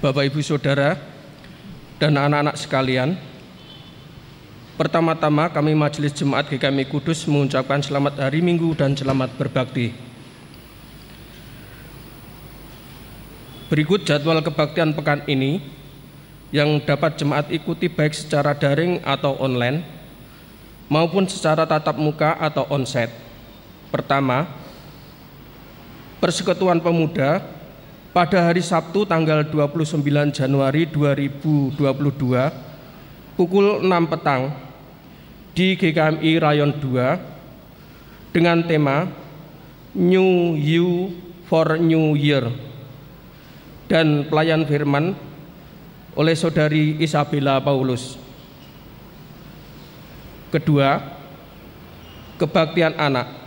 Bapak Ibu Saudara dan anak-anak sekalian, pertama-tama kami Majelis Jemaat GKMI Kudus mengucapkan selamat hari Minggu dan selamat berbakti. Berikut jadwal kebaktian pekan ini yang dapat jemaat ikuti baik secara daring atau online maupun secara tatap muka atau onsite. Pertama, Persekutuan Pemuda pada hari Sabtu tanggal 29 Januari 2022 pukul 6 petang di GKMI Rayon 2 dengan tema New You for New Year dan pelayan firman oleh Saudari Isabella Paulus. Kedua, kebaktian anak.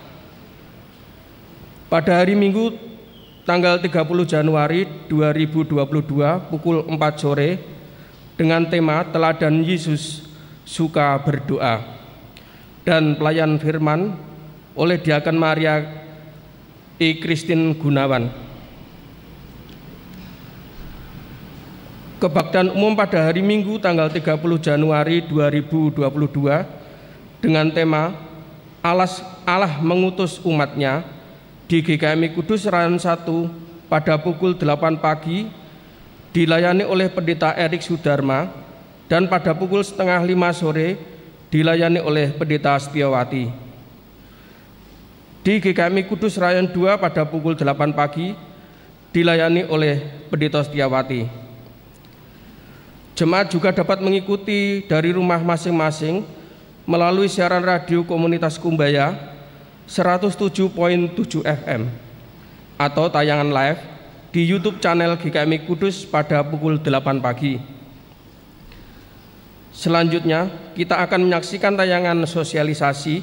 Pada hari Minggu tanggal 30 Januari 2022 pukul 4 sore dengan tema Teladan Yesus Suka Berdoa dan pelayan firman oleh Diaken Maria I. Christine Gunawan. Kebaktian umum pada hari Minggu tanggal 30 Januari 2022 dengan tema Allah mengutus umatnya di GKMI Kudus Rayon 1 pada pukul 8 pagi dilayani oleh Pendeta Erik Sudarma dan pada pukul setengah 5 sore dilayani oleh Pendeta Setiawati. Di GKMI Kudus Rayon 2 pada pukul 8 pagi dilayani oleh Pendeta Setiawati. Jemaat juga dapat mengikuti dari rumah masing-masing melalui siaran radio komunitas Kumbaya 107.7 FM atau tayangan live di YouTube channel GKMI Kudus pada pukul 8 pagi. Selanjutnya, kita akan menyaksikan tayangan sosialisasi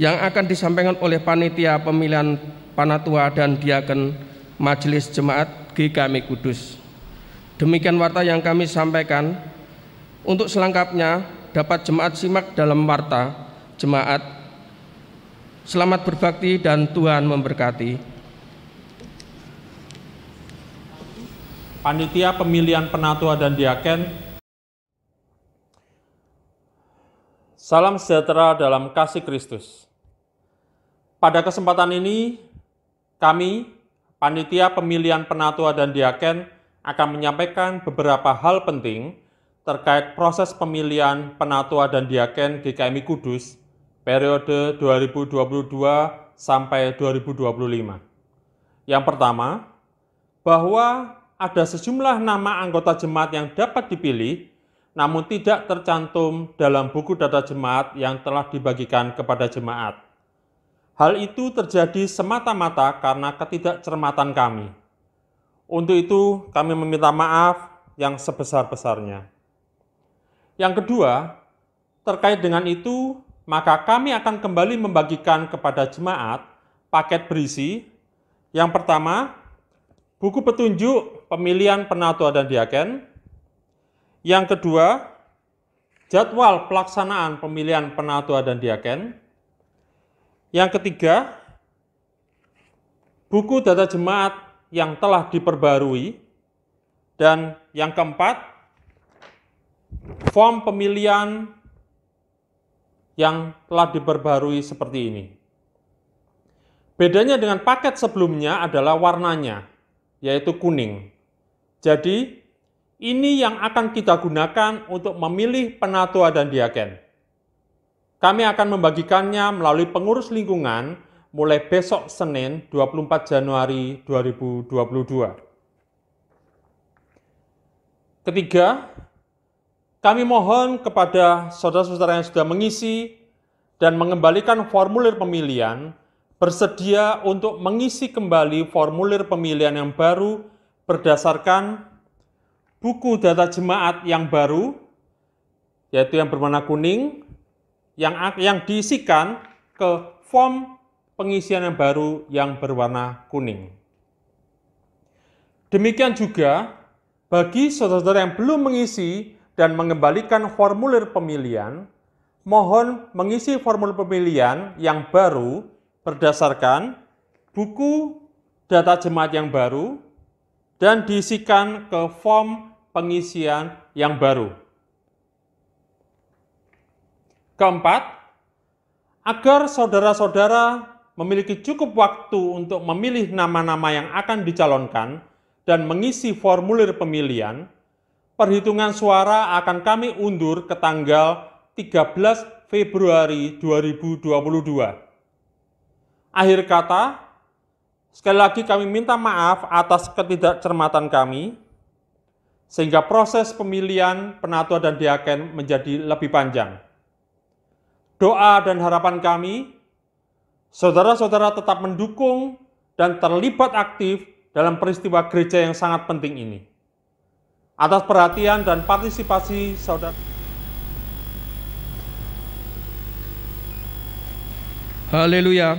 yang akan disampaikan oleh Panitia Pemilihan Panatua dan Diaken Majelis Jemaat GKMI Kudus. Demikian warta yang kami sampaikan. Untuk selengkapnya dapat jemaat simak dalam warta jemaat. Selamat berbakti dan Tuhan memberkati. Panitia Pemilihan Penatua dan Diaken, salam sejahtera dalam kasih Kristus. Pada kesempatan ini, kami, Panitia Pemilihan Penatua dan Diaken, akan menyampaikan beberapa hal penting terkait proses pemilihan Penatua dan Diaken GKMI Kudus periode 2022 sampai 2025. Yang pertama, bahwa ada sejumlah nama anggota jemaat yang dapat dipilih namun tidak tercantum dalam buku data jemaat yang telah dibagikan kepada jemaat. Hal itu terjadi semata-mata karena ketidakcermatan kami. Untuk itu, kami meminta maaf yang sebesar-besarnya. Yang kedua, terkait dengan itu, maka kami akan kembali membagikan kepada jemaat paket berisi. Yang pertama, buku petunjuk pemilihan penatua dan diaken. Yang kedua, jadwal pelaksanaan pemilihan penatua dan diaken. Yang ketiga, buku data jemaat yang telah diperbarui. Dan yang keempat, form pemilihan yang telah diperbarui seperti ini. Bedanya dengan paket sebelumnya adalah warnanya, yaitu kuning. Jadi, ini yang akan kita gunakan untuk memilih penatua dan diaken. Kami akan membagikannya melalui pengurus lingkungan mulai besok Senin 24 Januari 2022. Ketiga, kami mohon kepada saudara-saudara yang sudah mengisi dan mengembalikan formulir pemilihan, bersedia untuk mengisi kembali formulir pemilihan yang baru berdasarkan buku data jemaat yang baru, yaitu yang berwarna kuning, yang diisikan ke form pengisian yang baru yang berwarna kuning. Demikian juga bagi saudara-saudara yang belum mengisi dan mengembalikan formulir pemilihan, mohon mengisi formulir pemilihan yang baru berdasarkan buku data jemaat yang baru dan diisikan ke form pengisian yang baru. Keempat, agar saudara-saudara memiliki cukup waktu untuk memilih nama-nama yang akan dicalonkan dan mengisi formulir pemilihan, perhitungan suara akan kami undur ke tanggal 13 Februari 2022. Akhir kata, sekali lagi kami minta maaf atas ketidakcermatan kami, sehingga proses pemilihan penatua dan diaken menjadi lebih panjang. Doa dan harapan kami, saudara-saudara tetap mendukung dan terlibat aktif dalam peristiwa gereja yang sangat penting ini. Atas perhatian dan partisipasi saudara. Haleluya,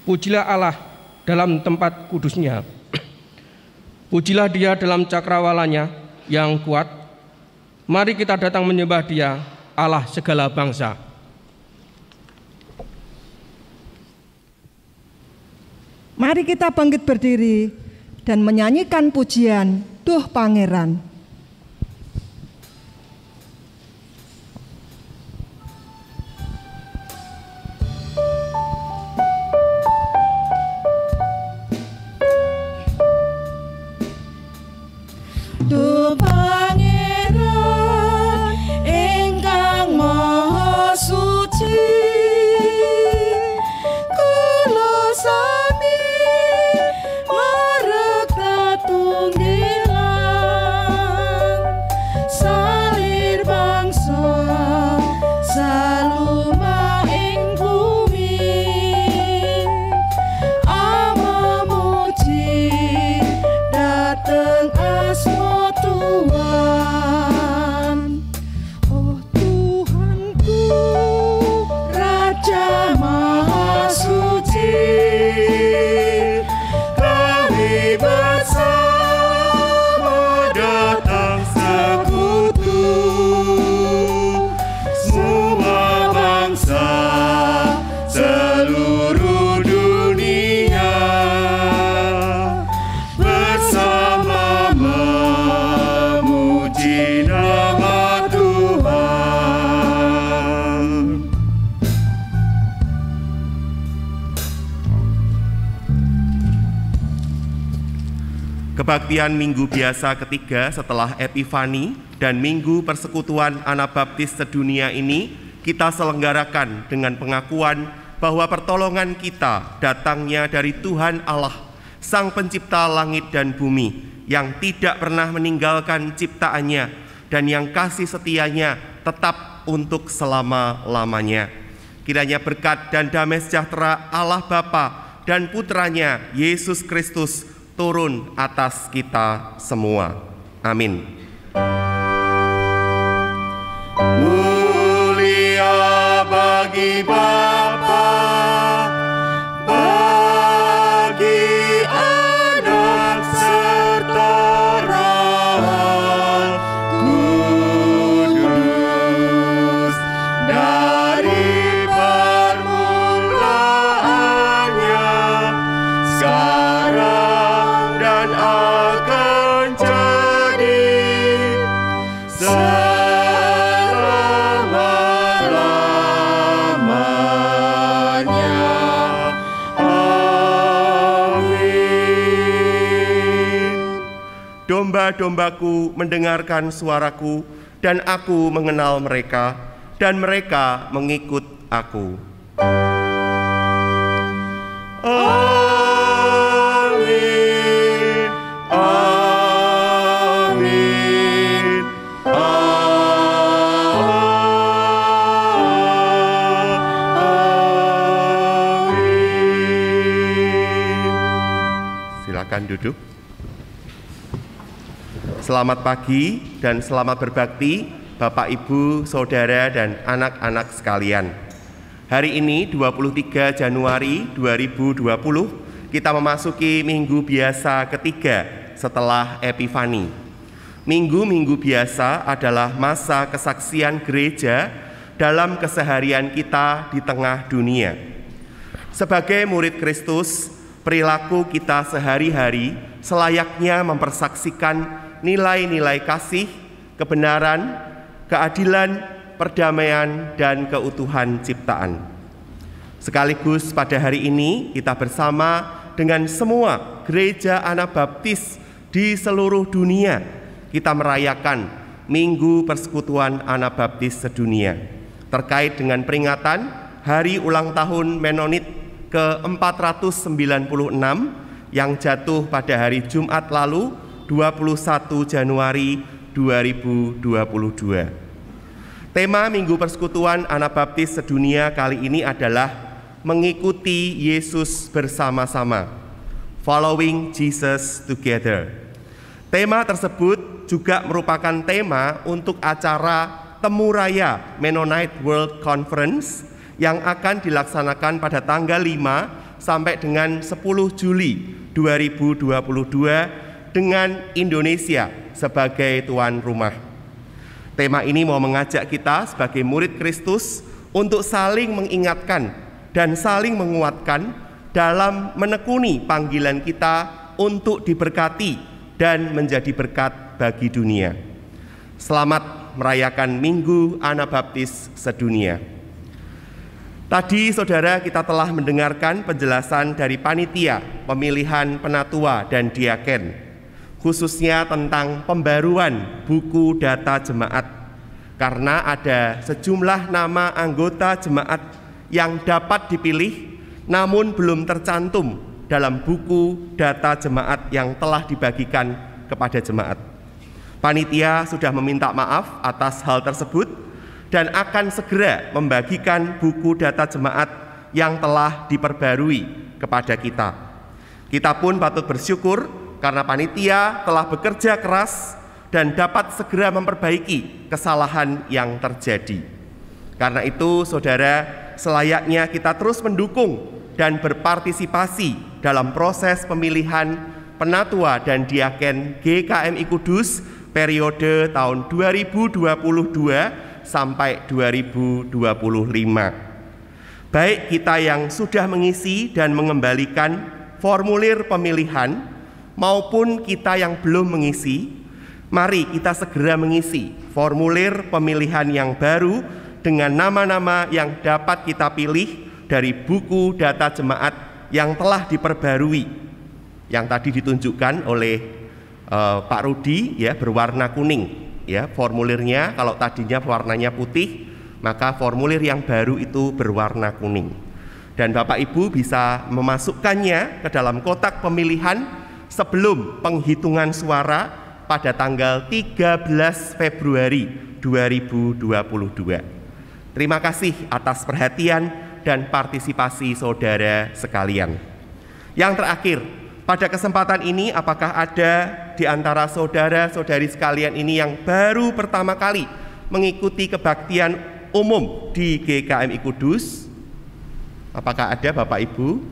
pujilah Allah dalam tempat kudusnya. Pujilah Dia dalam cakrawalanya yang kuat. Mari kita datang menyembah Dia, Allah segala bangsa. Mari kita bangkit berdiri dan menyanyikan pujian Duh Pangeran. Duh Pangeran ingkang maha suci, kula sami marek tetunggilan, salir bangsa saluma ing bumi, ama muji dateng asma Tuhan. Oh Tuhanku, Raja Maha Suci, kami bersama datang sekutu, semua bangsa seluruh dunia bersama memuji nama Tuhan. Kebaktian Minggu Biasa ketiga setelah Epifani dan Minggu Persekutuan Anabaptis sedunia ini kita selenggarakan dengan pengakuan bahwa pertolongan kita datangnya dari Tuhan Allah, Sang Pencipta langit dan bumi, yang tidak pernah meninggalkan ciptaannya dan yang kasih setianya tetap untuk selama-lamanya. Kiranya berkat dan damai sejahtera Allah Bapa dan Putranya Yesus Kristus turun atas kita semua. Amin. Mulia bagi Bapa, bagi Anak serta Roh Kudus, dari permulaannya, sekarang dan akan jadi selama-lamanya. Amin. Domba-dombaku mendengarkan suaraku, dan aku mengenal mereka, dan mereka mengikut aku. Amin. Amin. Amin. Silakan duduk. Selamat pagi dan selamat berbakti Bapak, Ibu, Saudara, dan anak-anak sekalian. Hari ini 23 Januari 2020 kita memasuki Minggu Biasa ketiga setelah Epifani. Minggu-minggu biasa adalah masa kesaksian gereja dalam keseharian kita di tengah dunia. Sebagai murid Kristus, perilaku kita sehari-hari selayaknya mempersaksikan nilai-nilai kasih, kebenaran, keadilan, perdamaian, dan keutuhan ciptaan. Sekaligus pada hari ini kita bersama dengan semua gereja Anabaptis di seluruh dunia, kita merayakan Minggu Persekutuan Anabaptis Sedunia terkait dengan peringatan Hari Ulang Tahun Menonit ke-496 yang jatuh pada hari Jumat lalu 21 Januari 2022. Tema Minggu Persekutuan Anabaptis Sedunia kali ini adalah mengikuti Yesus bersama-sama, Following Jesus Together. Tema tersebut juga merupakan tema untuk acara Temu Raya Mennonite World Conference yang akan dilaksanakan pada tanggal 5 sampai dengan 10 Juli 2022 dengan Indonesia sebagai tuan rumah. Tema ini mau mengajak kita sebagai murid Kristus untuk saling mengingatkan dan saling menguatkan dalam menekuni panggilan kita untuk diberkati dan menjadi berkat bagi dunia. Selamat merayakan Minggu Anabaptis Sedunia. Tadi saudara kita telah mendengarkan penjelasan dari panitia pemilihan penatua dan diaken, khususnya tentang pembaruan buku data jemaat, karena ada sejumlah nama anggota jemaat yang dapat dipilih namun belum tercantum dalam buku data jemaat yang telah dibagikan kepada jemaat. Panitia sudah meminta maaf atas hal tersebut dan akan segera membagikan buku data jemaat yang telah diperbarui kepada kita. Kita pun patut bersyukur karena panitia telah bekerja keras dan dapat segera memperbaiki kesalahan yang terjadi. Karena itu, saudara, selayaknya kita terus mendukung dan berpartisipasi dalam proses pemilihan penatua dan diaken GKMI Kudus periode tahun 2022 sampai 2025. Baik kita yang sudah mengisi dan mengembalikan formulir pemilihan maupun kita yang belum mengisi, mari kita segera mengisi formulir pemilihan yang baru dengan nama-nama yang dapat kita pilih dari buku data jemaat yang telah diperbarui, yang tadi ditunjukkan oleh Pak Rudi, ya, berwarna kuning, ya, formulirnya. Kalau tadinya warnanya putih, maka formulir yang baru itu berwarna kuning. Dan Bapak Ibu bisa memasukkannya ke dalam kotak pemilihan sebelum penghitungan suara pada tanggal 13 Februari 2022. Terima kasih atas perhatian dan partisipasi saudara sekalian. Yang terakhir, pada kesempatan ini apakah ada di antara saudara-saudari sekalian ini yang baru pertama kali mengikuti kebaktian umum di GKMI Kudus? Apakah ada Bapak Ibu?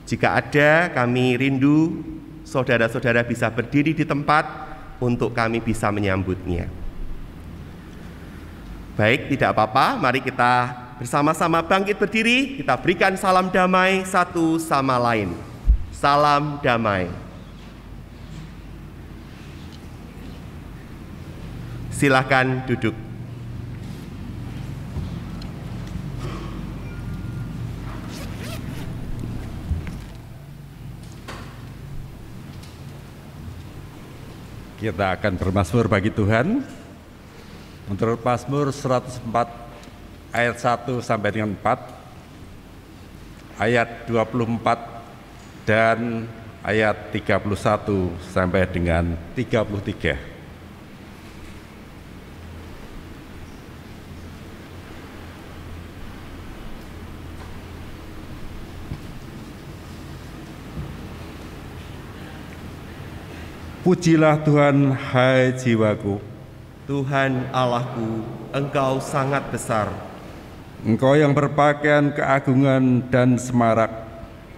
Jika ada, kami rindu saudara-saudara bisa berdiri di tempat untuk kami bisa menyambutnya. Baik, tidak apa-apa, mari kita bersama-sama bangkit berdiri, kita berikan salam damai satu sama lain. Salam damai. Silakan duduk. Kita akan bermazmur bagi Tuhan. Menurut Mazmur 104 ayat 1 sampai dengan 4, ayat 24 dan ayat 31 sampai dengan 33. Pujilah Tuhan, hai jiwaku. Tuhan Allahku, Engkau sangat besar. Engkau yang berpakaian keagungan dan semarak,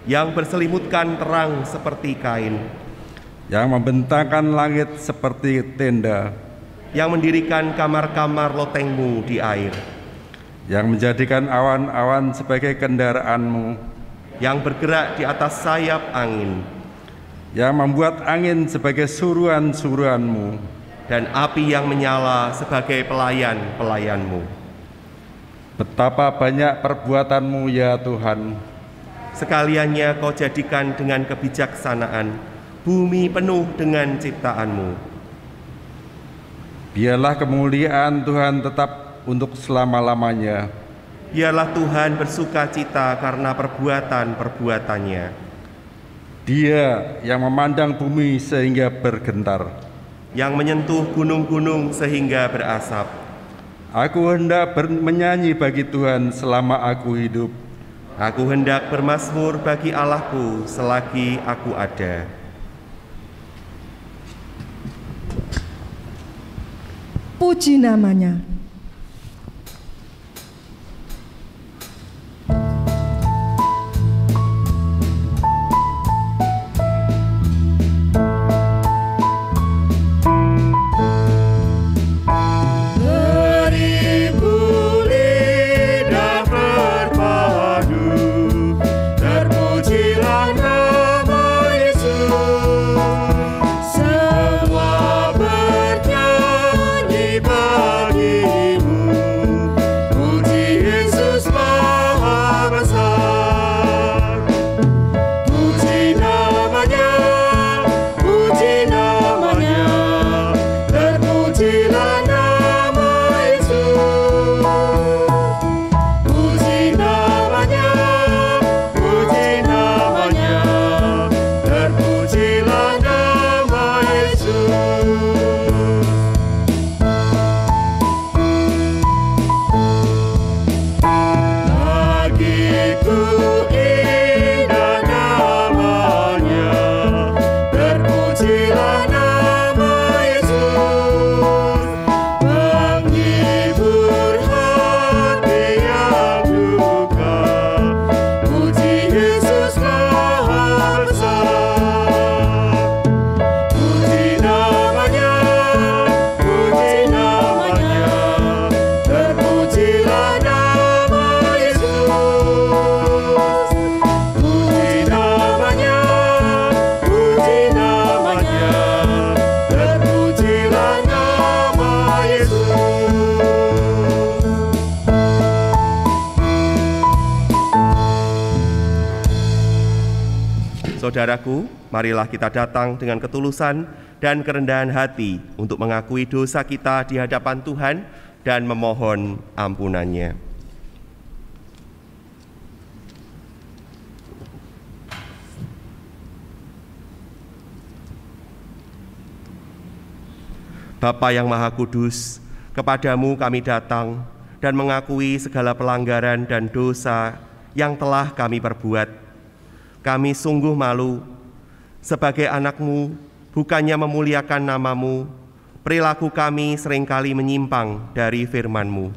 yang berselimutkan terang seperti kain, yang membentangkan langit seperti tenda, yang mendirikan kamar-kamar lotengmu di air, yang menjadikan awan-awan sebagai kendaraanmu, yang bergerak di atas sayap angin, yang membuat angin sebagai suruhan-suruhan-Mu, dan api yang menyala sebagai pelayan-pelayan-Mu. Betapa banyak perbuatan-Mu ya Tuhan. Sekaliannya Kau jadikan dengan kebijaksanaan bumi penuh dengan ciptaan-Mu. Biarlah kemuliaan Tuhan tetap untuk selama-lamanya. Biarlah Tuhan bersuka cita karena perbuatan-perbuatannya. Dia yang memandang bumi sehingga bergentar, yang menyentuh gunung-gunung sehingga berasap. Aku hendak menyanyi bagi Tuhan selama aku hidup. Aku hendak bermazmur bagi Allahku selagi aku ada. Puji namanya. Saudaraku, marilah kita datang dengan ketulusan dan kerendahan hati untuk mengakui dosa kita di hadapan Tuhan dan memohon ampunan-Nya. Bapa yang Maha Kudus, kepadamu kami datang dan mengakui segala pelanggaran dan dosa yang telah kami perbuat. Kami sungguh malu, sebagai anak-Mu, bukannya memuliakan nama-Mu, perilaku kami seringkali menyimpang dari firman-Mu.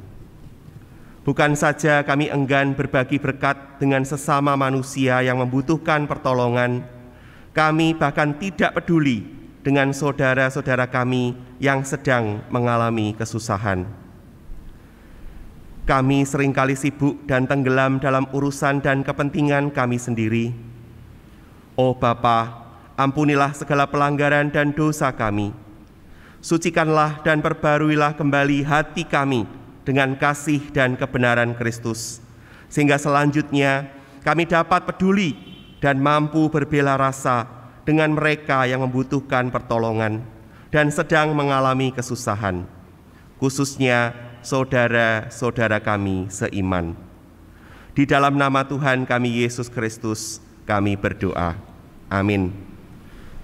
Bukan saja kami enggan berbagi berkat dengan sesama manusia yang membutuhkan pertolongan, kami bahkan tidak peduli dengan saudara-saudara kami yang sedang mengalami kesusahan. Kami seringkali sibuk dan tenggelam dalam urusan dan kepentingan kami sendiri. Oh Bapa, ampunilah segala pelanggaran dan dosa kami. Sucikanlah dan perbaruilah kembali hati kami dengan kasih dan kebenaran Kristus, sehingga selanjutnya kami dapat peduli dan mampu berbela rasa dengan mereka yang membutuhkan pertolongan dan sedang mengalami kesusahan, khususnya saudara-saudara kami seiman. Di dalam nama Tuhan kami Yesus Kristus, kami berdoa. Amin.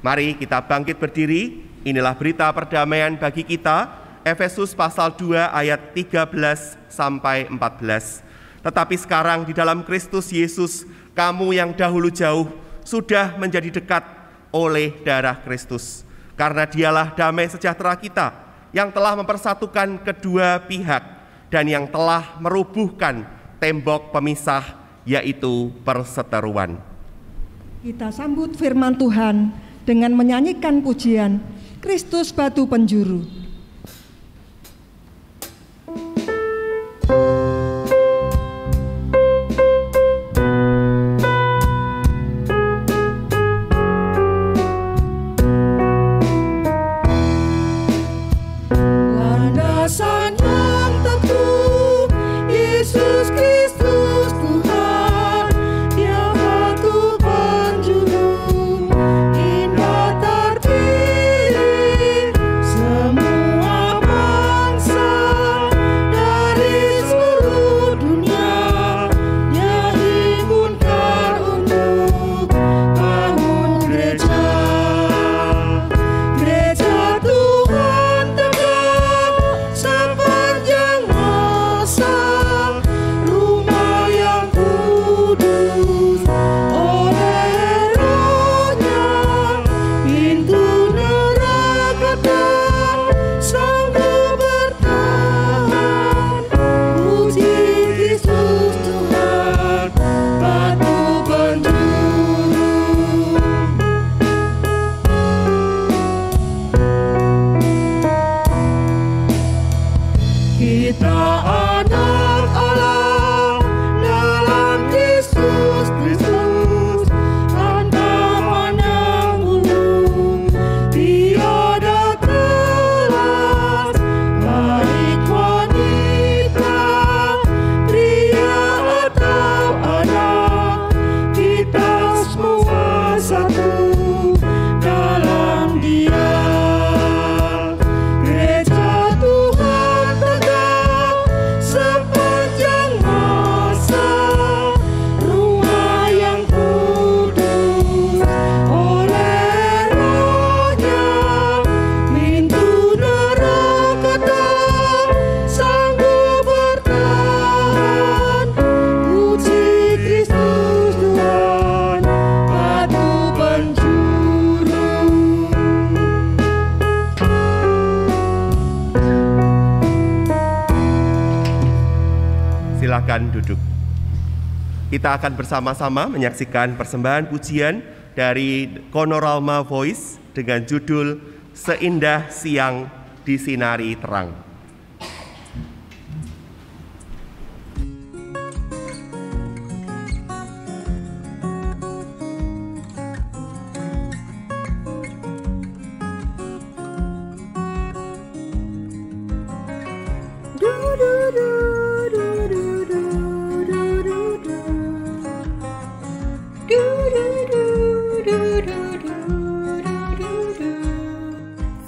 Mari kita bangkit berdiri. Inilah berita perdamaian bagi kita. Efesus pasal 2 ayat 13 sampai 14. Tetapi sekarang di dalam Kristus Yesus, kamu yang dahulu jauh sudah menjadi dekat oleh darah Kristus. Karena dialah damai sejahtera kita yang telah mempersatukan kedua pihak dan yang telah merubuhkan tembok pemisah, yaitu perseteruan. Kita sambut firman Tuhan dengan menyanyikan pujian Kristus Batu Penjuru. duduk. Kita akan bersama-sama menyaksikan persembahan pujian dari Konoralma Voice dengan judul Seindah Siang Disinari Terang.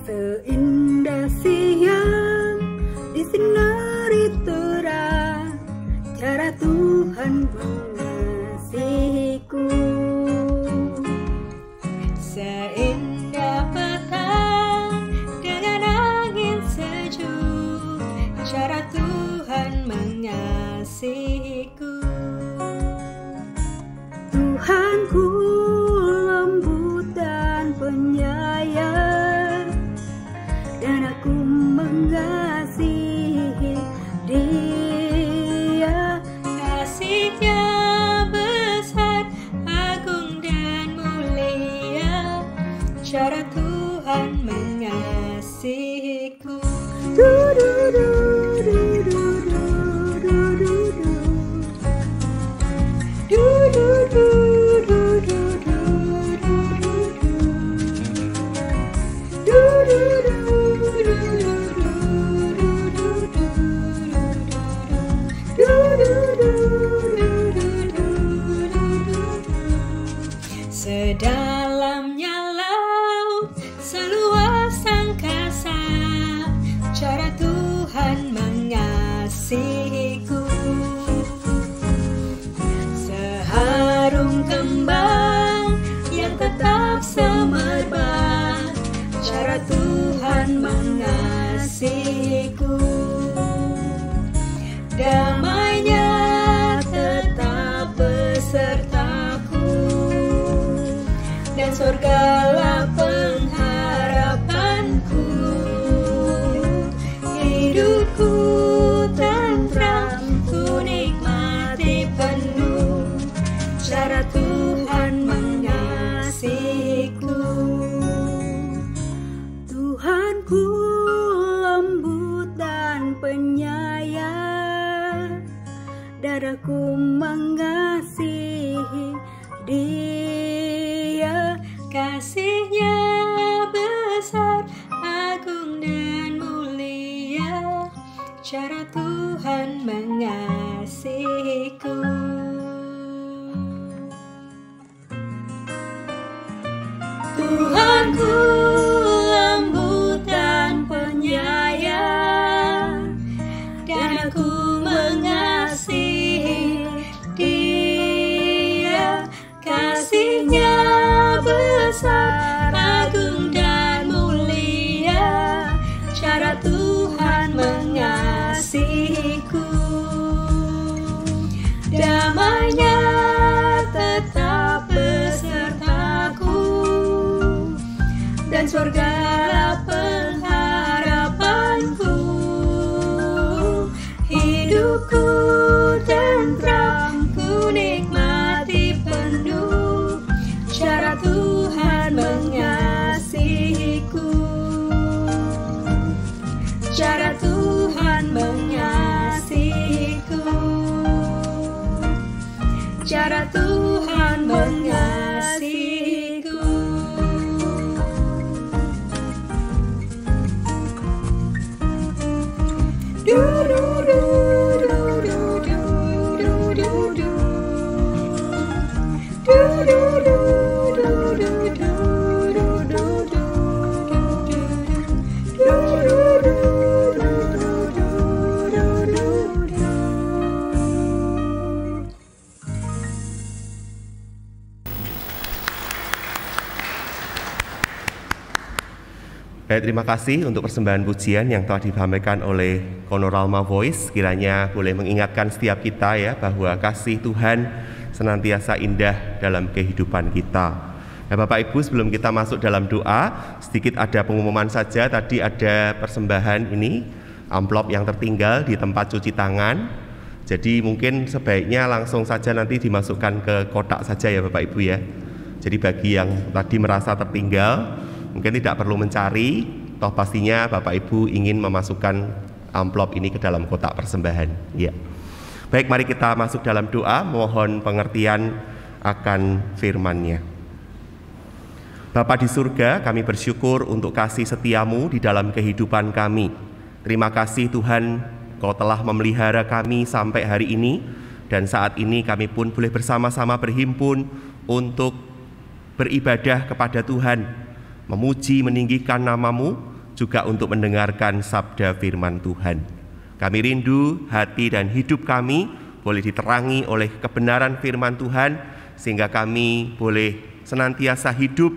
Seindah siang disinari terang, cara Tuhan mengasihiku. Seindah petang dengan angin sejuk, cara Tuhan mengasihiku. Tuhanku lembut dan penyayang, dan aku mengasihi Dia. Kasih-Nya besar, agung dan mulia, cara Tuhan mengasihiku. Sedalamnya laut, seluas angkasa, cara Tuhan mengasihiku. Seharum kembang yang tetap semerbak, cara Tuhan mengasihiku. Damai-Nya tetap besertaku, dan surgalah pengharapanku. Hidupku tentram, ku nikmati penuh, cara Tuhan mengasihiku. Tuhanku lembut dan penyayang, dan aku mengasihi Dia. Kasih-Nya besar, agung dan mulia, cara Tuhan mengasihiku. Tuhanku lembut dan penyayang, dan aku mengasihi Dia. Kasih-Nya besar, agung dan mulia, cara Tuhan mengasihiku. Damai-Nya tetap besertaku, dan surgalah pengharapanku. Hidupku tentram, ku nikmati penuh, cara Tuhan mengasihiku. Cara Tuhan mengasihiku, cara Tuhan mengasihiku. Baik, terima kasih untuk persembahan pujian yang telah disampaikan oleh Konoralma Voice. Kiranya boleh mengingatkan setiap kita ya bahwa kasih Tuhan senantiasa indah dalam kehidupan kita. Nah, Bapak Ibu, sebelum kita masuk dalam doa, sedikit ada pengumuman saja. Tadi ada persembahan ini, amplop yang tertinggal di tempat cuci tangan. Jadi mungkin sebaiknya langsung saja nanti dimasukkan ke kotak saja ya Bapak Ibu ya. Jadi bagi yang tadi merasa tertinggal, mungkin tidak perlu mencari, toh pastinya Bapak Ibu ingin memasukkan amplop ini ke dalam kotak persembahan. Ya. Baik, mari kita masuk dalam doa, mohon pengertian akan firman-Nya. Bapa di surga, kami bersyukur untuk kasih setiamu di dalam kehidupan kami. Terima kasih Tuhan, Kau telah memelihara kami sampai hari ini, dan saat ini kami pun boleh bersama-sama berhimpun untuk beribadah kepada Tuhan, memuji, meninggikan nama-Mu, juga untuk mendengarkan sabda firman Tuhan. Kami rindu hati dan hidup kami boleh diterangi oleh kebenaran firman Tuhan, sehingga kami boleh senantiasa hidup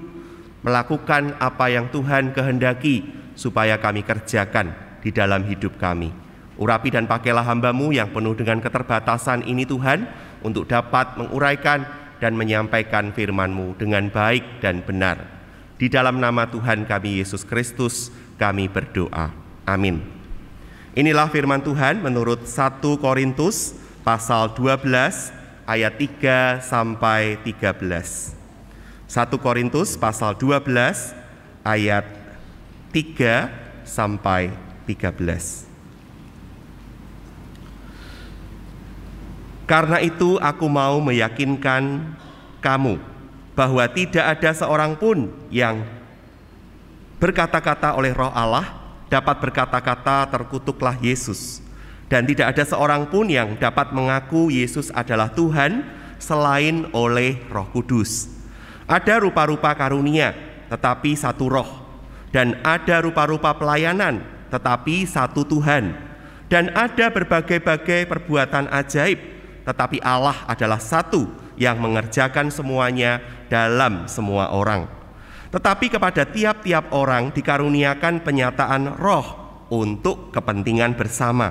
melakukan apa yang Tuhan kehendaki supaya kami kerjakan di dalam hidup kami. Urapi dan pakailah hamba-Mu yang penuh dengan keterbatasan ini Tuhan, untuk dapat menguraikan dan menyampaikan firman-Mu dengan baik dan benar. Di dalam nama Tuhan kami Yesus Kristus kami berdoa. Amin. Inilah firman Tuhan menurut 1 Korintus pasal 12 ayat 3 sampai 13. 1 Korintus pasal 12 ayat 3 sampai 13. Karena itu aku mau meyakinkan kamu bahwa tidak ada seorang pun yang berkata-kata oleh Roh Allah dapat berkata-kata terkutuklah Yesus, dan tidak ada seorang pun yang dapat mengaku Yesus adalah Tuhan selain oleh Roh Kudus. Ada rupa-rupa karunia, tetapi satu Roh, dan ada rupa-rupa pelayanan, tetapi satu Tuhan, dan ada berbagai-bagai perbuatan ajaib, tetapi Allah adalah satu yang mengerjakan semuanya dalam semua orang. Tetapi kepada tiap-tiap orang dikaruniakan penyataan Roh untuk kepentingan bersama.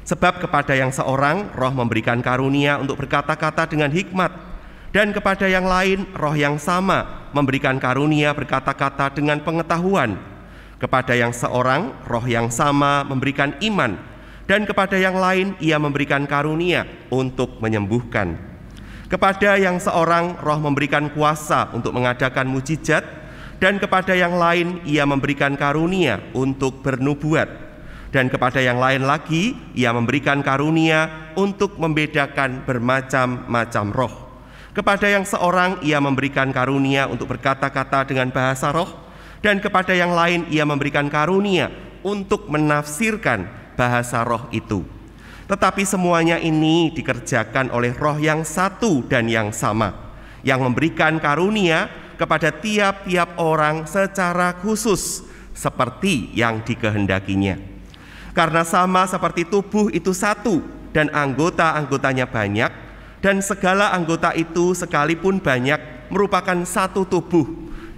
Sebab kepada yang seorang Roh memberikan karunia untuk berkata-kata dengan hikmat, dan kepada yang lain Roh yang sama memberikan karunia berkata-kata dengan pengetahuan. Kepada yang seorang Roh yang sama memberikan iman, dan kepada yang lain Ia memberikan karunia untuk menyembuhkan. Kepada yang seorang Roh memberikan kuasa untuk mengadakan mujizat, dan kepada yang lain Ia memberikan karunia untuk bernubuat, dan kepada yang lain lagi Ia memberikan karunia untuk membedakan bermacam-macam roh. Kepada yang seorang Ia memberikan karunia untuk berkata-kata dengan bahasa roh, dan kepada yang lain Ia memberikan karunia untuk menafsirkan bahasa roh itu. Tetapi semuanya ini dikerjakan oleh Roh yang satu dan yang sama, yang memberikan karunia kepada tiap-tiap orang secara khusus seperti yang dikehendakinya. Karena sama seperti tubuh itu satu dan anggota-anggotanya banyak, dan segala anggota itu sekalipun banyak merupakan satu tubuh,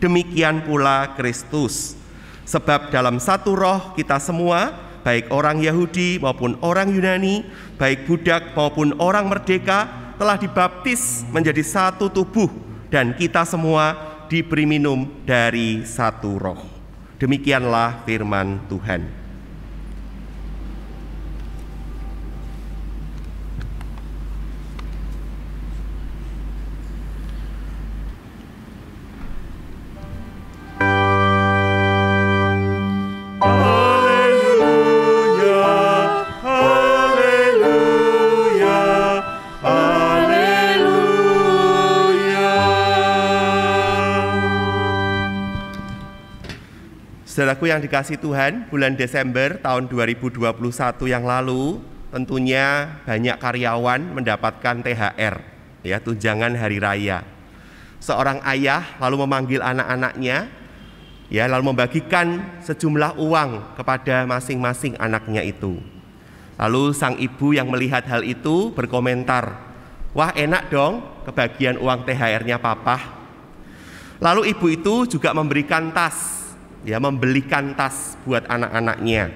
demikian pula Kristus. Sebab dalam satu roh kita semua, baik orang Yahudi maupun orang Yunani, baik budak maupun orang merdeka, telah dibaptis menjadi satu tubuh, dan kita semua diberi minum dari satu roh. Demikianlah firman Tuhan. Saudaraku yang dikasihi Tuhan, bulan Desember tahun 2021 yang lalu tentunya banyak karyawan mendapatkan THR, ya, tunjangan hari raya. Seorang ayah lalu memanggil anak-anaknya, ya, lalu membagikan sejumlah uang kepada masing-masing anaknya itu. Lalu sang ibu yang melihat hal itu berkomentar, "Wah, enak dong kebagian uang THR-nya papa." Lalu ibu itu juga memberikan tas, ya, membelikan tas buat anak-anaknya,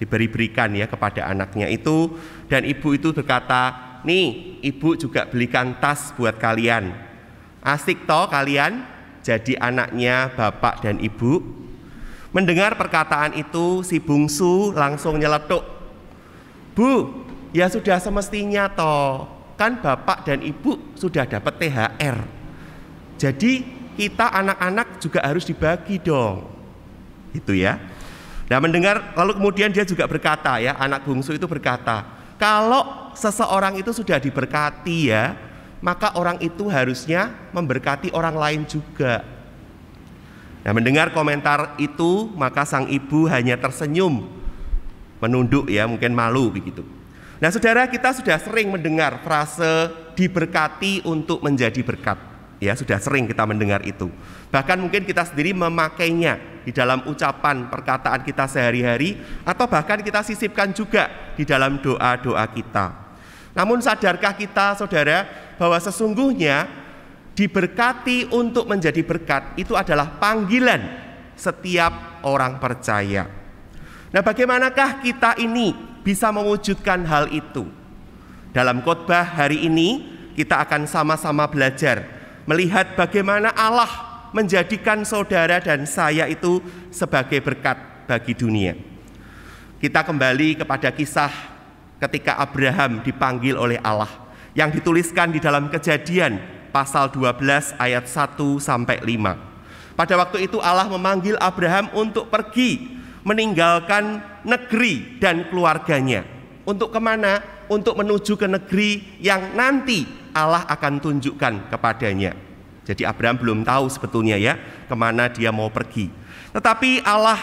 diberikan ya kepada anaknya itu, dan ibu itu berkata, "Nih, ibu juga belikan tas buat kalian. Asik toh kalian jadi anaknya bapak dan ibu." Mendengar perkataan itu, si bungsu langsung nyeletuk, "Bu, Ya sudah semestinya toh, kan Bapak dan Ibu sudah dapat THR. Jadi kita anak-anak juga harus dibagi dong. Itu ya. Nah, mendengar, lalu kemudian dia juga berkata ya, anak bungsu itu berkata, kalau seseorang itu sudah diberkati ya, maka orang itu harusnya memberkati orang lain juga. Nah, mendengar komentar itu, maka sang ibu hanya tersenyum, menunduk ya, mungkin malu begitu. Nah, saudara, kita sudah sering mendengar frase diberkati untuk menjadi berkat. Ya, sudah sering kita mendengar itu. Bahkan mungkin kita sendiri memakainya di dalam ucapan perkataan kita sehari-hari, atau bahkan kita sisipkan juga di dalam doa-doa kita. Namun sadarkah kita, saudara, bahwa sesungguhnya diberkati untuk menjadi berkat itu adalah panggilan setiap orang percaya. Nah, bagaimanakah kita ini bisa mewujudkan hal itu? Dalam khotbah hari ini kita akan sama-sama belajar melihat bagaimana Allah menjadikan saudara dan saya itu sebagai berkat bagi dunia. Kita kembali kepada kisah ketika Abraham dipanggil oleh Allah yang dituliskan di dalam Kejadian pasal 12 ayat 1 sampai 5. Pada waktu itu Allah memanggil Abraham untuk pergi meninggalkan negeri dan keluarganya. Untuk kemana? Untuk menuju ke negeri yang nanti Allah akan tunjukkan kepadanya. Jadi Abraham belum tahu sebetulnya ya kemana dia mau pergi. Tetapi Allah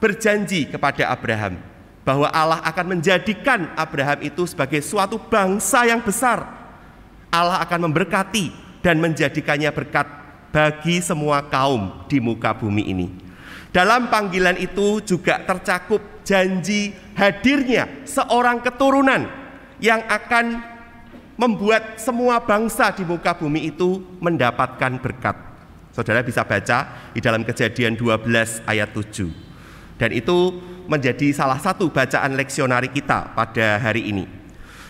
berjanji kepada Abraham bahwa Allah akan menjadikan Abraham itu sebagai suatu bangsa yang besar. Allah akan memberkati dan menjadikannya berkat bagi semua kaum di muka bumi ini. Dalam panggilan itu juga tercakup janji hadirnya seorang keturunan yang akan membuat semua bangsa di muka bumi itu mendapatkan berkat. Saudara bisa baca di dalam Kejadian 12 ayat 7. Dan itu menjadi salah satu bacaan leksionari kita pada hari ini.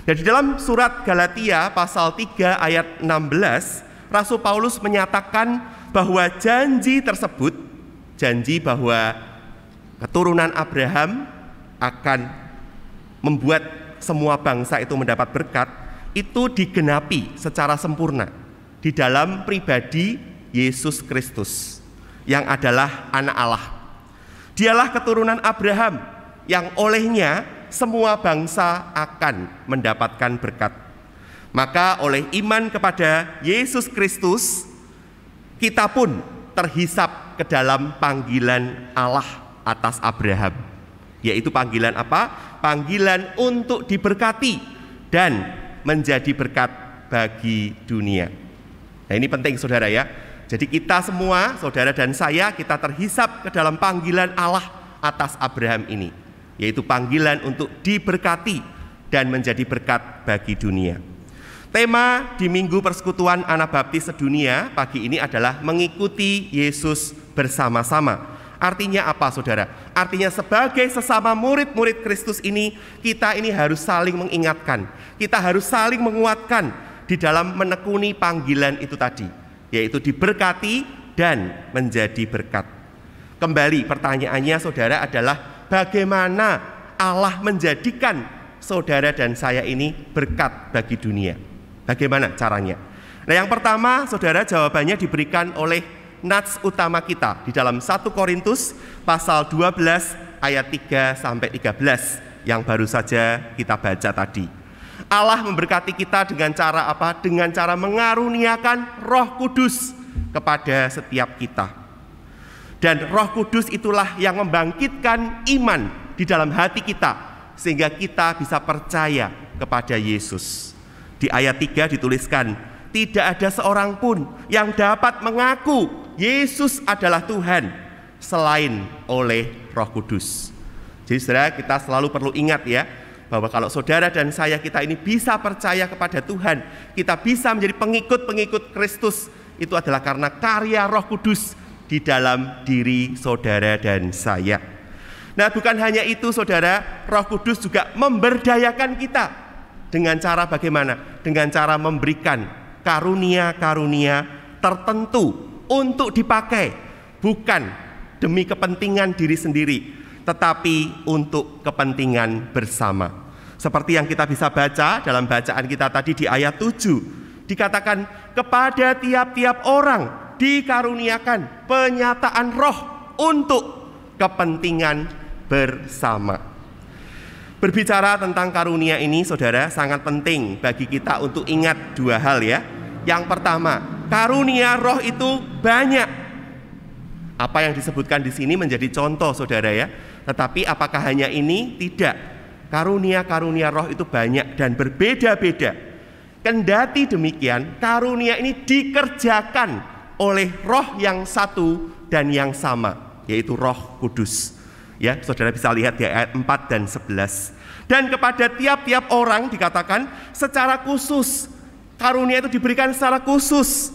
Dan di dalam surat Galatia pasal 3 ayat 16, Rasul Paulus menyatakan bahwa janji tersebut, janji bahwa keturunan Abraham akan membuat semua bangsa itu mendapat berkat, itu digenapi secara sempurna di dalam pribadi Yesus Kristus yang adalah anak Allah. Dialah keturunan Abraham yang olehnya semua bangsa akan mendapatkan berkat. Maka oleh iman kepada Yesus Kristus, kita pun terhisap ke dalam panggilan Allah atas Abraham. Yaitu panggilan apa? Panggilan untuk diberkati dan menjadi berkat bagi dunia. Nah, ini penting saudara ya. Jadi kita semua, saudara dan saya, kita terhisap ke dalam panggilan Allah atas Abraham ini, yaitu panggilan untuk diberkati dan menjadi berkat bagi dunia. Tema di Minggu Persekutuan Anabaptis Sedunia pagi ini adalah mengikuti Yesus bersama-sama. Artinya apa saudara? Artinya sebagai sesama murid-murid Kristus ini, kita ini harus saling mengingatkan. Kita harus saling menguatkan di dalam menekuni panggilan itu tadi, yaitu diberkati dan menjadi berkat. Kembali pertanyaannya saudara adalah bagaimana Allah menjadikan saudara dan saya ini berkat bagi dunia? Bagaimana caranya? Nah, yang pertama saudara, jawabannya diberikan oleh nats utama kita di dalam 1 Korintus pasal 12 ayat 3 sampai 13 yang baru saja kita baca tadi. Allah memberkati kita dengan cara apa? Dengan cara mengaruniakan Roh Kudus kepada setiap kita. Dan Roh Kudus itulah yang membangkitkan iman di dalam hati kita sehingga kita bisa percaya kepada Yesus. Di ayat 3 dituliskan, tidak ada seorang pun yang dapat mengaku Yesus adalah Tuhan selain oleh Roh Kudus. Jadi saudara, kita selalu perlu ingat ya, bahwa kalau saudara dan saya kita ini bisa percaya kepada Tuhan, kita bisa menjadi pengikut-pengikut Kristus, itu adalah karena karya Roh Kudus di dalam diri saudara dan saya. Nah, bukan hanya itu saudara, Roh Kudus juga memberdayakan kita dengan cara bagaimana? Dengan cara memberikan karunia-karunia tertentu untuk dipakai, bukan demi kepentingan diri sendiri, tetapi untuk kepentingan bersama. Seperti yang kita bisa baca dalam bacaan kita tadi di ayat 7, dikatakan kepada tiap-tiap orang dikaruniakan penyataan roh untuk kepentingan bersama. Berbicara tentang karunia ini, saudara, sangat penting bagi kita untuk ingat dua hal ya. Yang pertama, karunia roh itu banyak. Apa yang disebutkan di sini menjadi contoh, saudara ya. Tetapi apakah hanya ini? Tidak. Karunia-karunia roh itu banyak dan berbeda-beda. Kendati demikian, karunia ini dikerjakan oleh roh yang satu dan yang sama, yaitu Roh Kudus. Ya, saudara bisa lihat di ayat 4 dan 11. Dan kepada tiap-tiap orang dikatakan secara khusus, karunia itu diberikan secara khusus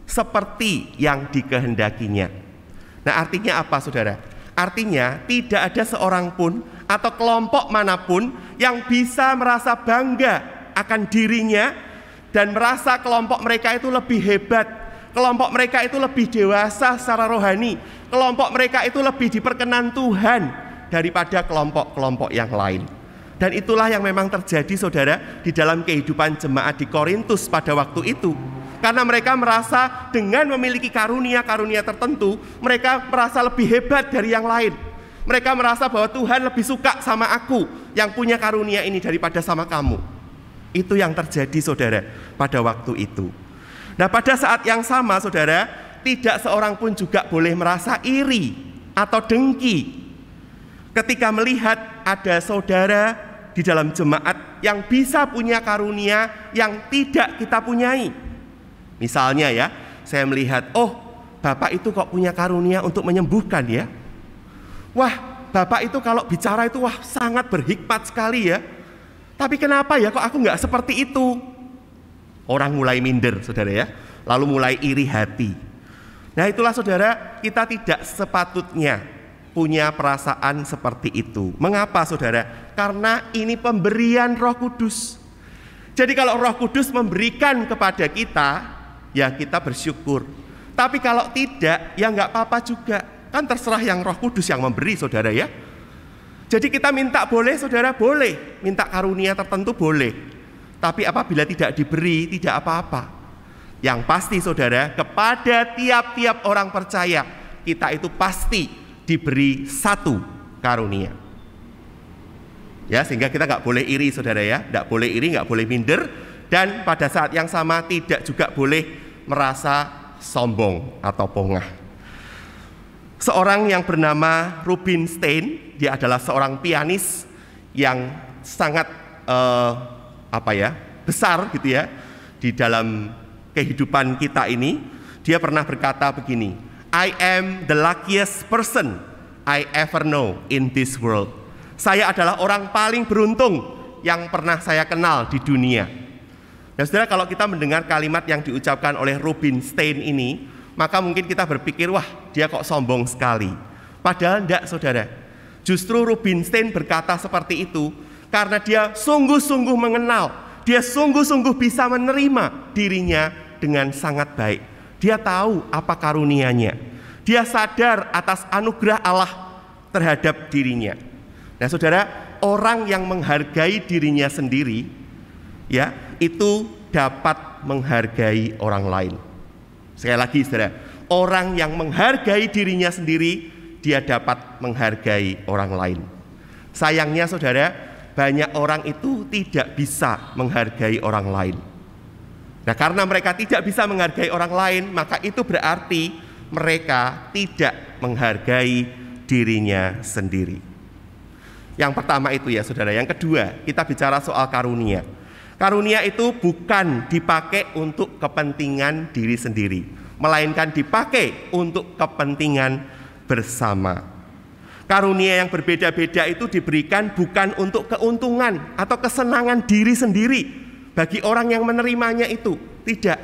seperti yang dikehendakinya. Nah, artinya apa, saudara? Artinya tidak ada seorang pun atau kelompok manapun yang bisa merasa bangga akan dirinya dan merasa kelompok mereka itu lebih hebat, kelompok mereka itu lebih dewasa secara rohani, kelompok mereka itu lebih diperkenan Tuhan daripada kelompok-kelompok yang lain. Dan itulah yang memang terjadi, saudara, di dalam kehidupan jemaat di Korintus pada waktu itu. Karena mereka merasa dengan memiliki karunia-karunia tertentu, mereka merasa lebih hebat dari yang lain. Mereka merasa bahwa Tuhan lebih suka sama aku yang punya karunia ini daripada sama kamu. Itu yang terjadi, saudara, pada waktu itu. Nah, pada saat yang sama, saudara, tidak seorang pun juga boleh merasa iri atau dengki ketika melihat ada saudara di dalam jemaat yang bisa punya karunia yang tidak kita punyai. Misalnya ya, saya melihat, oh, Bapak itu kok punya karunia untuk menyembuhkan ya. Wah, Bapak itu kalau bicara itu wah sangat berhikmat sekali ya. Tapi kenapa ya kok aku nggak seperti itu? Orang mulai minder, saudara ya. Lalu mulai iri hati. Nah, itulah, saudara, kita tidak sepatutnya punya perasaan seperti itu. Mengapa, saudara? Karena ini pemberian Roh Kudus. Jadi kalau Roh Kudus memberikan kepada kita, ya kita bersyukur. Tapi kalau tidak, ya nggak apa-apa juga. Kan terserah yang Roh Kudus yang memberi, saudara ya. Jadi kita minta boleh, saudara, boleh. Minta karunia tertentu boleh. Tapi apabila tidak diberi, tidak apa-apa. Yang pasti, saudara, kepada tiap-tiap orang percaya, kita itu pasti diberi satu karunia. Ya, sehingga kita nggak boleh iri, saudara ya. Nggak boleh iri, nggak boleh minder. Dan pada saat yang sama tidak juga boleh merasa sombong atau pongah. Seorang yang bernama Rubinstein, dia adalah seorang pianis yang sangat besar gitu ya di dalam kehidupan kita ini. Dia pernah berkata begini, I am the luckiest person I ever know in this world. Saya adalah orang paling beruntung yang pernah saya kenal di dunia. Nah, saudara, kalau kita mendengar kalimat yang diucapkan oleh Rubinstein ini, maka mungkin kita berpikir, wah, dia kok sombong sekali. Padahal enggak, saudara. Justru Rubinstein berkata seperti itu karena dia sungguh-sungguh mengenal, dia sungguh-sungguh bisa menerima dirinya dengan sangat baik. Dia tahu apa karunianya. Dia sadar atas anugerah Allah terhadap dirinya. Nah, saudara, orang yang menghargai dirinya sendiri, ya, itu dapat menghargai orang lain. Sekali lagi, saudara, orang yang menghargai dirinya sendiri, dia dapat menghargai orang lain. Sayangnya, saudara, banyak orang itu tidak bisa menghargai orang lain. Nah, karena mereka tidak bisa menghargai orang lain, maka itu berarti mereka tidak menghargai dirinya sendiri. Yang pertama itu ya, saudara. Yang kedua, kita bicara soal karunia. Karunia itu bukan dipakai untuk kepentingan diri sendiri, melainkan dipakai untuk kepentingan bersama. Karunia yang berbeda-beda itu diberikan bukan untuk keuntungan atau kesenangan diri sendiri bagi orang yang menerimanya itu, tidak.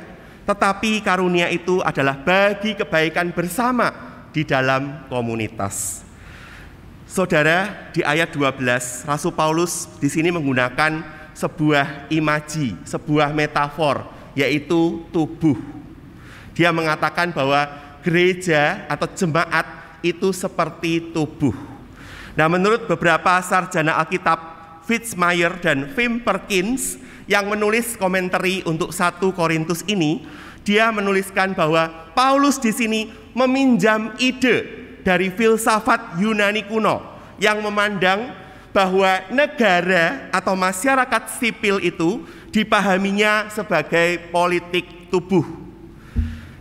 Tetapi karunia itu adalah bagi kebaikan bersama di dalam komunitas. Saudara, di ayat 12, Rasul Paulus di sini menggunakan sebuah imaji, sebuah metafor, yaitu tubuh. Dia mengatakan bahwa gereja atau jemaat itu seperti tubuh. Nah, menurut beberapa sarjana Alkitab, Fitzmyer dan Wim Perkins yang menulis komentari untuk 1 Korintus ini, dia menuliskan bahwa Paulus di sini meminjam ide dari filsafat Yunani kuno yang memandang bahwa negara atau masyarakat sipil itu dipahaminya sebagai politik tubuh.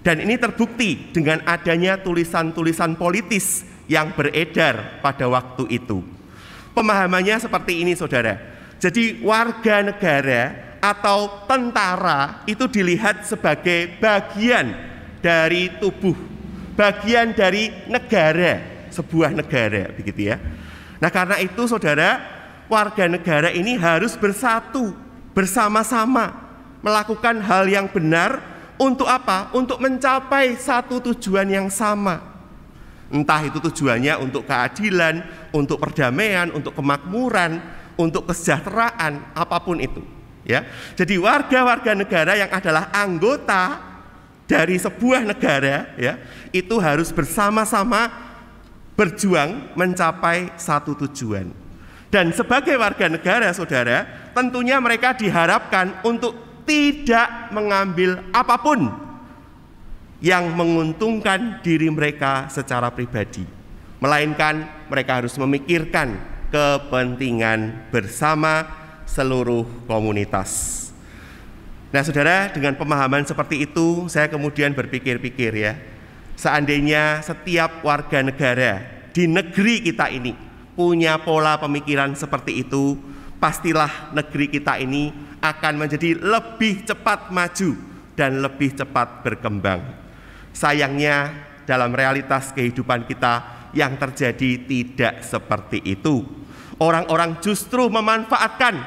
Dan ini terbukti dengan adanya tulisan-tulisan politis yang beredar pada waktu itu. Pemahamannya seperti ini, saudara. Jadi warga negara atau tentara itu dilihat sebagai bagian dari tubuh, bagian dari negara, sebuah negara, begitu ya. Nah, karena itu saudara, warga negara ini harus bersatu, bersama-sama melakukan hal yang benar untuk apa? Untuk mencapai satu tujuan yang sama. Entah itu tujuannya untuk keadilan, untuk perdamaian, untuk kemakmuran, untuk kesejahteraan, apapun itu. Ya, jadi warga-warga negara yang adalah anggota dari sebuah negara, ya, itu harus bersama-sama berjuang mencapai satu tujuan. Dan sebagai warga negara, saudara, tentunya mereka diharapkan untuk tidak mengambil apapun yang menguntungkan diri mereka secara pribadi, melainkan mereka harus memikirkan kepentingan bersama seluruh komunitas. Nah, saudara, dengan pemahaman seperti itu, saya kemudian berpikir-pikir ya, seandainya setiap warga negara di negeri kita ini punya pola pemikiran seperti itu, pastilah negeri kita ini akan menjadi lebih cepat maju dan lebih cepat berkembang. Sayangnya dalam realitas kehidupan kita yang terjadi tidak seperti itu. Orang-orang justru memanfaatkan,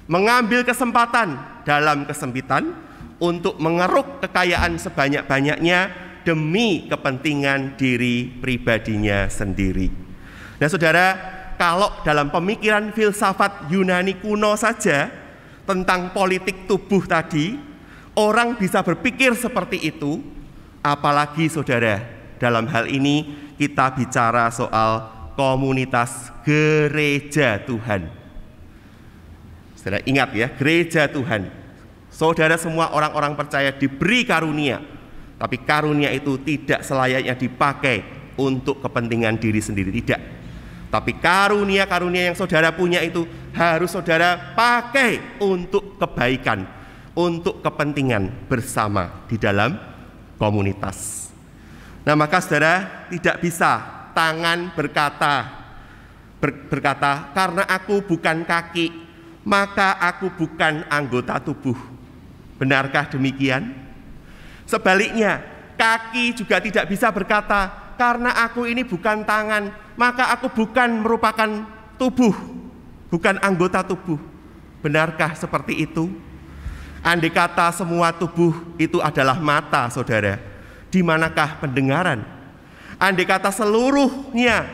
mengambil kesempatan dalam kesempitan untuk mengeruk kekayaan sebanyak-banyaknya demi kepentingan diri pribadinya sendiri. Nah, saudara, kalau dalam pemikiran filsafat Yunani kuno saja tentang politik tubuh tadi, orang bisa berpikir seperti itu, apalagi saudara, dalam hal ini kita bicara soal komunitas gereja Tuhan. Saudara ingat ya, gereja Tuhan. Saudara semua orang-orang percaya diberi karunia, tapi karunia itu tidak selayaknya dipakai untuk kepentingan diri sendiri, tidak. Tapi karunia-karunia yang saudara punya itu harus saudara pakai untuk kebaikan, untuk kepentingan bersama di dalam komunitas. Nah, maka saudara tidak bisa tangan berkata karena aku bukan kaki, maka aku bukan anggota tubuh. Benarkah demikian? Sebaliknya, kaki juga tidak bisa berkata karena aku ini bukan tangan, maka aku bukan merupakan tubuh, bukan anggota tubuh. Benarkah seperti itu? Andai kata semua tubuh itu adalah mata, saudara, di manakah pendengaran? Andai kata seluruhnya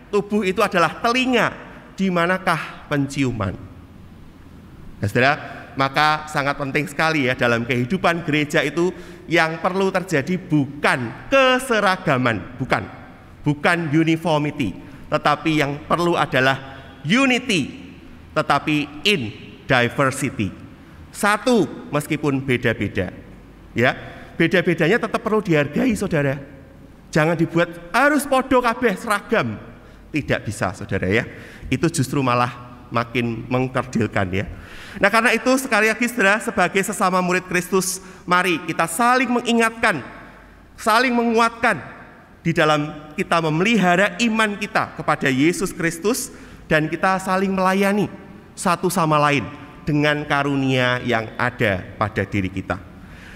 tubuh itu adalah telinga, di manakah penciuman? Nah, saudara, maka sangat penting sekali ya dalam kehidupan gereja itu yang perlu terjadi bukan keseragaman, bukan uniformity, tetapi yang perlu adalah unity, tetapi in diversity. Satu meskipun beda-beda. Ya, beda-bedanya tetap perlu dihargai, saudara. Jangan dibuat harus podo kabeh seragam. Tidak bisa, saudara ya. Itu justru malah makin mengkerdilkan ya. Nah, karena itu sekali lagi saudara, sebagai sesama murid Kristus, mari kita saling mengingatkan, saling menguatkan di dalam kita memelihara iman kita kepada Yesus Kristus, dan kita saling melayani satu sama lain dengan karunia yang ada pada diri kita.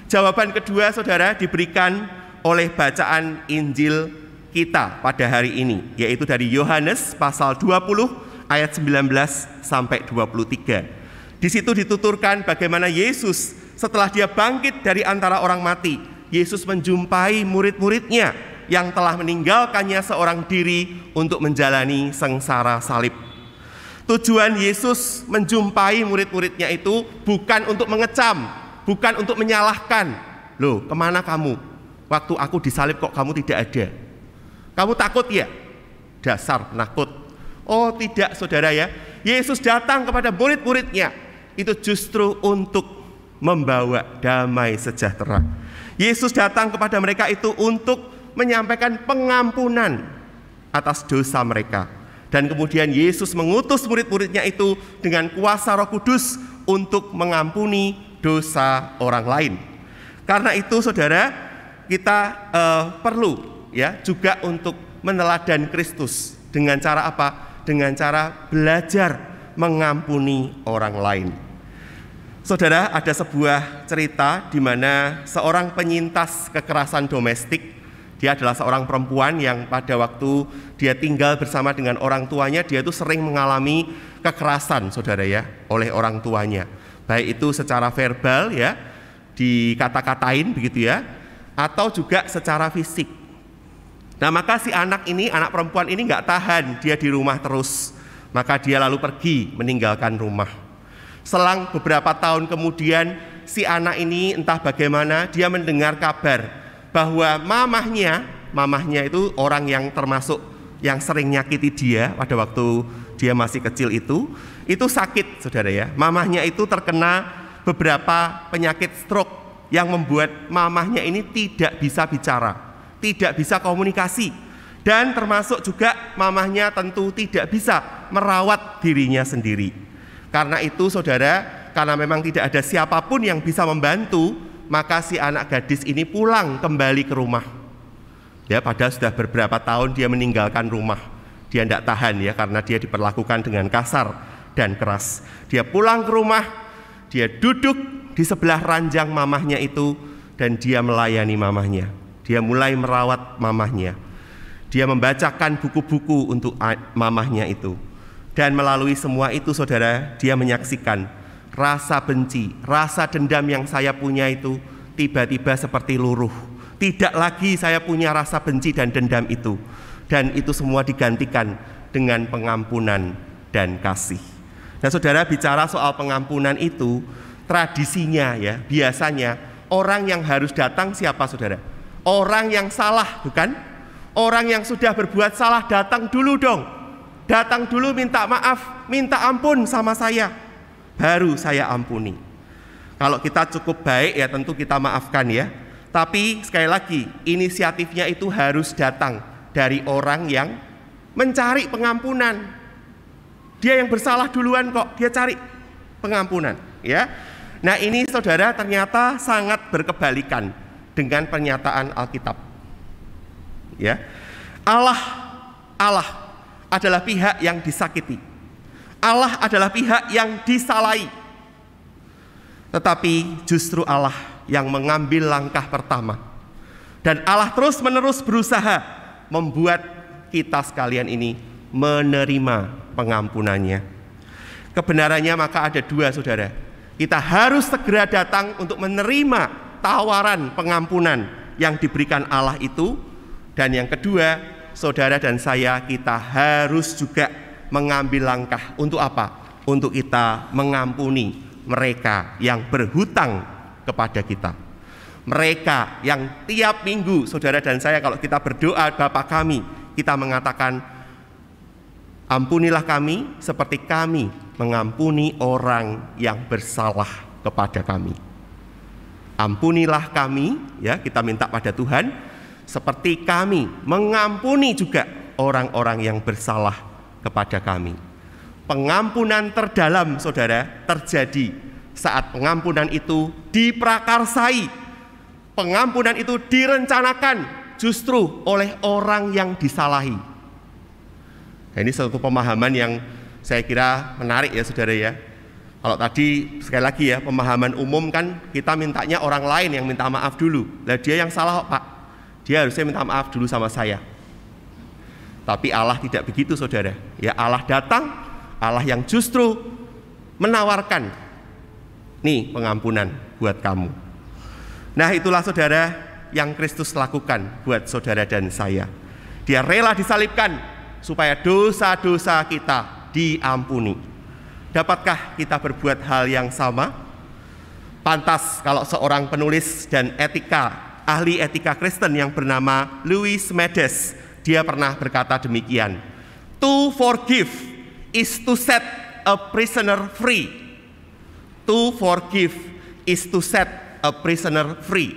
Jawaban kedua, saudara, diberikan oleh bacaan Injil kita pada hari ini, yaitu dari Yohanes pasal 20 ayat 19 sampai 23. Di situ dituturkan bagaimana Yesus setelah dia bangkit dari antara orang mati, Yesus menjumpai murid-muridnya yang telah meninggalkannya seorang diri untuk menjalani sengsara salib. Tujuan Yesus menjumpai murid-muridnya itu bukan untuk mengecam, bukan untuk menyalahkan. Loh, kemana kamu? Waktu aku disalib kok kamu tidak ada? Kamu takut ya? Dasar penakut. Oh tidak, saudara ya. Yesus datang kepada murid-muridnya itu justru untuk membawa damai sejahtera. Yesus datang kepada mereka itu untuk menyampaikan pengampunan atas dosa mereka. Dan kemudian Yesus mengutus murid-muridnya itu dengan kuasa Roh Kudus untuk mengampuni dosa orang lain. Karena itu saudara, kita perlu ya juga untuk meneladan Kristus. Dengan cara apa? Dengan cara belajar mengampuni orang lain. Saudara, ada sebuah cerita di mana seorang penyintas kekerasan domestik, dia adalah seorang perempuan yang pada waktu dia tinggal bersama dengan orang tuanya, dia itu sering mengalami kekerasan, saudara ya, oleh orang tuanya. Baik itu secara verbal ya, dikata-katain begitu ya, atau juga secara fisik. Nah, maka si anak perempuan ini nggak tahan, dia di rumah terus. Maka dia lalu pergi meninggalkan rumah. Selang beberapa tahun kemudian, si anak ini entah bagaimana dia mendengar kabar bahwa mamahnya itu orang yang termasuk yang sering nyakiti dia pada waktu dia masih kecil itu sakit, saudara ya. Mamahnya itu terkena beberapa penyakit stroke yang membuat mamahnya ini tidak bisa bicara, tidak bisa komunikasi, dan termasuk juga mamahnya tentu tidak bisa merawat dirinya sendiri. Karena itu saudara, karena memang tidak ada siapapun yang bisa membantu, maka si anak gadis ini pulang kembali ke rumah. Ya, padahal sudah beberapa tahun dia meninggalkan rumah. Dia tidak tahan ya, karena dia diperlakukan dengan kasar dan keras. Dia pulang ke rumah, dia duduk di sebelah ranjang mamahnya itu, dan dia melayani mamahnya. Dia mulai merawat mamahnya. Dia membacakan buku-buku untuk mamahnya itu. Dan melalui semua itu saudara, dia menyaksikan rasa benci, rasa dendam yang saya punya itu tiba-tiba seperti luruh. Tidak lagi saya punya rasa benci dan dendam itu. Dan itu semua digantikan dengan pengampunan dan kasih. Nah saudara, bicara soal pengampunan itu, tradisinya ya, biasanya orang yang harus datang siapa saudara? Orang yang salah, bukan? Orang yang sudah berbuat salah datang dulu dong. Datang dulu minta maaf, minta ampun sama saya, baru saya ampuni. Kalau kita cukup baik ya tentu kita maafkan ya. Tapi sekali lagi, inisiatifnya itu harus datang dari orang yang mencari pengampunan. Dia yang bersalah duluan kok, dia cari pengampunan ya. Nah ini saudara ternyata sangat berkebalikan dengan pernyataan Alkitab ya. Allah adalah pihak yang disakiti. Allah adalah pihak yang disalahi. Tetapi justru Allah yang mengambil langkah pertama. Dan Allah terus-menerus berusaha membuat kita sekalian ini menerima pengampunannya. Kebenarannya maka ada dua saudara. Kita harus segera datang untuk menerima tawaran pengampunan yang diberikan Allah itu. Dan yang kedua, saudara dan saya, kita harus juga mengambil langkah untuk apa? Untuk kita mengampuni mereka yang berhutang kepada kita. Mereka yang tiap minggu, saudara dan saya, kalau kita berdoa Bapa kami, kita mengatakan, ampunilah kami seperti kami mengampuni orang yang bersalah kepada kami. Ampunilah kami, ya kita minta pada Tuhan, seperti kami mengampuni juga orang-orang yang bersalah kepada kami. Pengampunan terdalam saudara terjadi saat pengampunan itu diprakarsai. Pengampunan itu direncanakan justru oleh orang yang disalahi. Nah, ini satu pemahaman yang saya kira menarik ya saudara ya. Kalau tadi sekali lagi ya, pemahaman umum kan kita mintanya orang lain yang minta maaf dulu. Lah dia yang salah Pak. Dia harusnya minta maaf dulu sama saya. Tapi Allah tidak begitu saudara. Ya Allah datang, Allah yang justru menawarkan nih pengampunan buat kamu. Nah itulah saudara yang Kristus lakukan buat saudara dan saya. Dia rela disalibkan supaya dosa-dosa kita diampuni. Dapatkah kita berbuat hal yang sama? Pantas kalau seorang penulis dan ahli etika Kristen yang bernama Louis Medes, dia pernah berkata demikian, to forgive is to set a prisoner free. To forgive is to set a prisoner free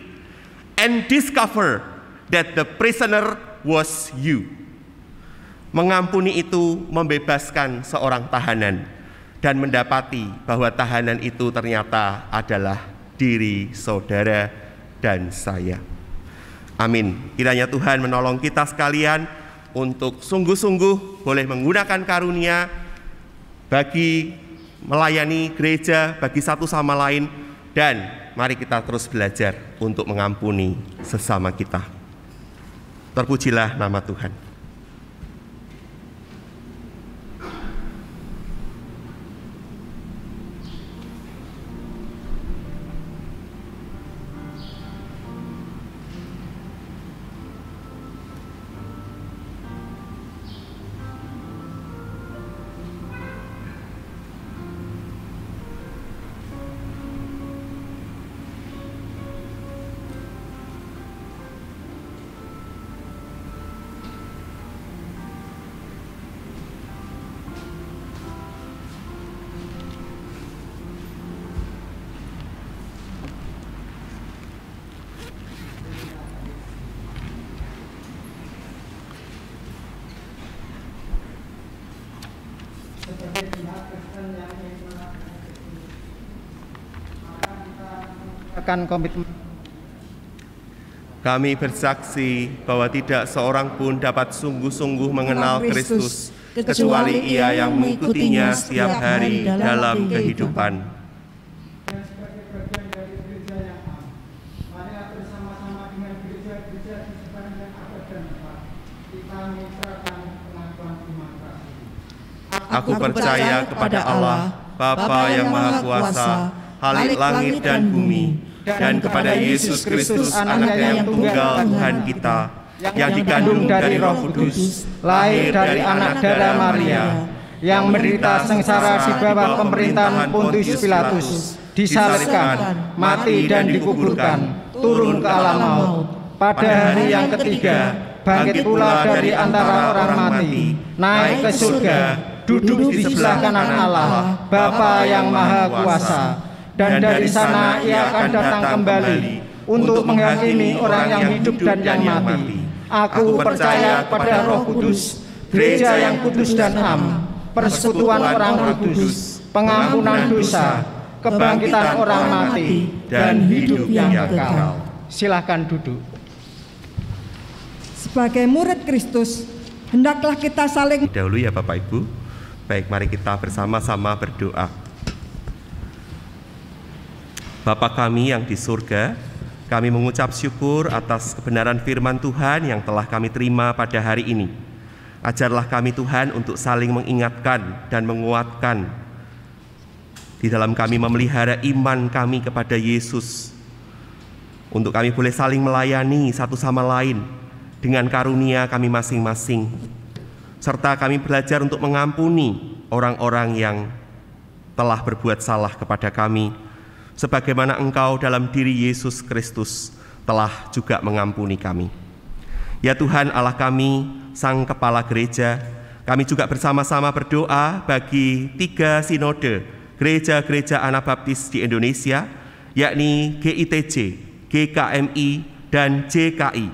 and discover that the prisoner was you. Mengampuni itu membebaskan seorang tahanan dan mendapati bahwa tahanan itu ternyata adalah diri saudara dan saya. Amin. Kiranya Tuhan menolong kita sekalian untuk sungguh-sungguh boleh menggunakan karunia bagi melayani gereja, bagi satu sama lain, dan mari kita terus belajar untuk mengampuni sesama kita. Terpujilah nama Tuhan. Komitmen. Kami bersaksi bahwa tidak seorang pun dapat sungguh-sungguh mengenal Kristus kecuali ia yang mengikutinya setiap hari dalam kehidupan. Aku percaya kepada Allah, Bapa yang Maha Kuasa, Khalik langit dan bumi, dan kepada Yesus Kristus, Anaknya yang tunggal Tuhan kita, yang dikandung dari Roh Kudus, lahir dari anak darah Maria, yang menderita sengsara di bawah pemerintahan Pontius Pilatus, disalibkan, mati dan dikuburkan, turun ke alam maut. Pada hari yang ketiga, bangkit pula dari antara orang mati, naik ke surga, duduk di sebelah kanan Allah, Bapa yang Maha Kuasa. Dan dari sana ia akan datang kembali untuk menghakimi orang yang hidup dan yang mati. Aku percaya pada Roh Kudus, gereja yang kudus dan am, persekutuan orang kudus, pengampunan dosa, kebangkitan orang mati, dan hidup yang kekal. Silakan duduk. Sebagai murid Kristus, hendaklah kita saling dahulu ya Bapak Ibu. Baik, mari kita bersama-sama berdoa. Bapa kami yang di surga, kami mengucap syukur atas kebenaran firman Tuhan yang telah kami terima pada hari ini. Ajarlah kami Tuhan untuk saling mengingatkan dan menguatkan di dalam kami memelihara iman kami kepada Yesus. Untuk kami boleh saling melayani satu sama lain dengan karunia kami masing-masing. Serta kami belajar untuk mengampuni orang-orang yang telah berbuat salah kepada kami, sebagaimana Engkau dalam diri Yesus Kristus telah juga mengampuni kami. Ya Tuhan Allah kami, Sang Kepala Gereja, kami juga bersama-sama berdoa bagi 3 sinode gereja-gereja Anabaptis di Indonesia, yakni GITJ, GKMI, dan JKI.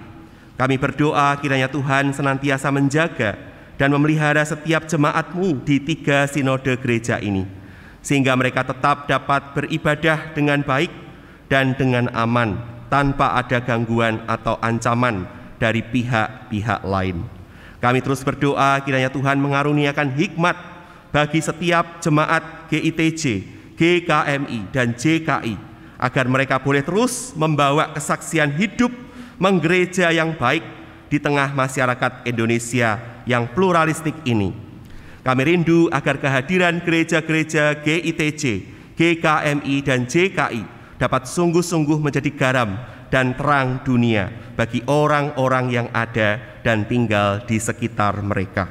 Kami berdoa kiranya Tuhan senantiasa menjaga dan memelihara setiap jemaat-Mu di 3 sinode gereja ini, sehingga mereka tetap dapat beribadah dengan baik dan dengan aman, tanpa ada gangguan atau ancaman dari pihak-pihak lain. Kami terus berdoa kiranya Tuhan mengaruniakan hikmat bagi setiap jemaat GITJ, GKMI, dan JKI, agar mereka boleh terus membawa kesaksian hidup menggereja yang baik di tengah masyarakat Indonesia yang pluralistik ini. Kami rindu agar kehadiran gereja-gereja GITJ, GKMI, dan JKI dapat sungguh-sungguh menjadi garam dan terang dunia bagi orang-orang yang ada dan tinggal di sekitar mereka.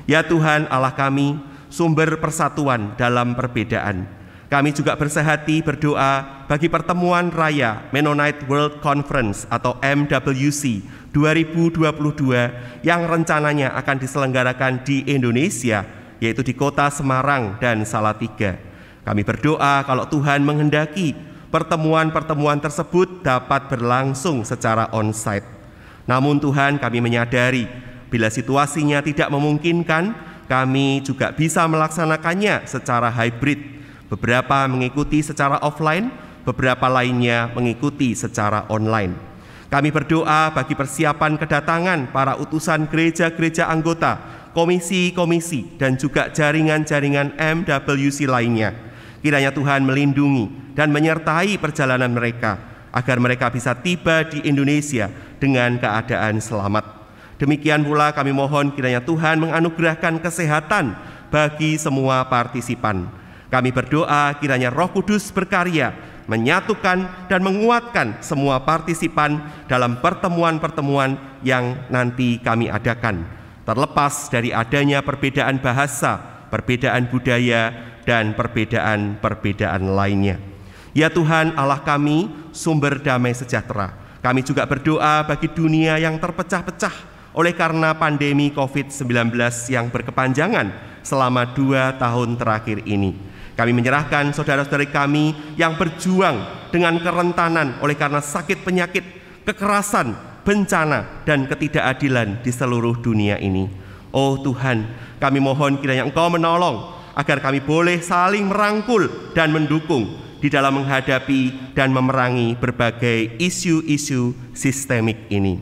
Ya Tuhan Allah kami, sumber persatuan dalam perbedaan, kami juga bersehati berdoa bagi pertemuan raya Mennonite World Conference atau MWC 2022 yang rencananya akan diselenggarakan di Indonesia yaitu di kota Semarang dan Salatiga. Kami berdoa kalau Tuhan menghendaki pertemuan-pertemuan tersebut dapat berlangsung secara onsite. Namun Tuhan, kami menyadari bila situasinya tidak memungkinkan, kami juga bisa melaksanakannya secara hybrid. Beberapa mengikuti secara offline, beberapa lainnya mengikuti secara online. Kami berdoa bagi persiapan kedatangan para utusan gereja-gereja anggota, komisi-komisi, dan juga jaringan-jaringan MWC lainnya. Kiranya Tuhan melindungi dan menyertai perjalanan mereka, agar mereka bisa tiba di Indonesia dengan keadaan selamat. Demikian pula kami mohon kiranya Tuhan menganugerahkan kesehatan bagi semua partisipan. Kami berdoa kiranya Roh Kudus berkarya, menyatukan dan menguatkan semua partisipan dalam pertemuan-pertemuan yang nanti kami adakan, terlepas dari adanya perbedaan bahasa, perbedaan budaya, dan perbedaan-perbedaan lainnya. Ya Tuhan Allah kami, sumber damai sejahtera, kami juga berdoa bagi dunia yang terpecah-pecah oleh karena pandemi COVID-19 yang berkepanjangan selama 2 tahun terakhir ini. Kami menyerahkan saudara-saudari kami yang berjuang dengan kerentanan oleh karena sakit penyakit, kekerasan, bencana, dan ketidakadilan di seluruh dunia ini. Oh Tuhan, kami mohon kiranya Engkau menolong agar kami boleh saling merangkul dan mendukung di dalam menghadapi dan memerangi berbagai isu-isu sistemik ini.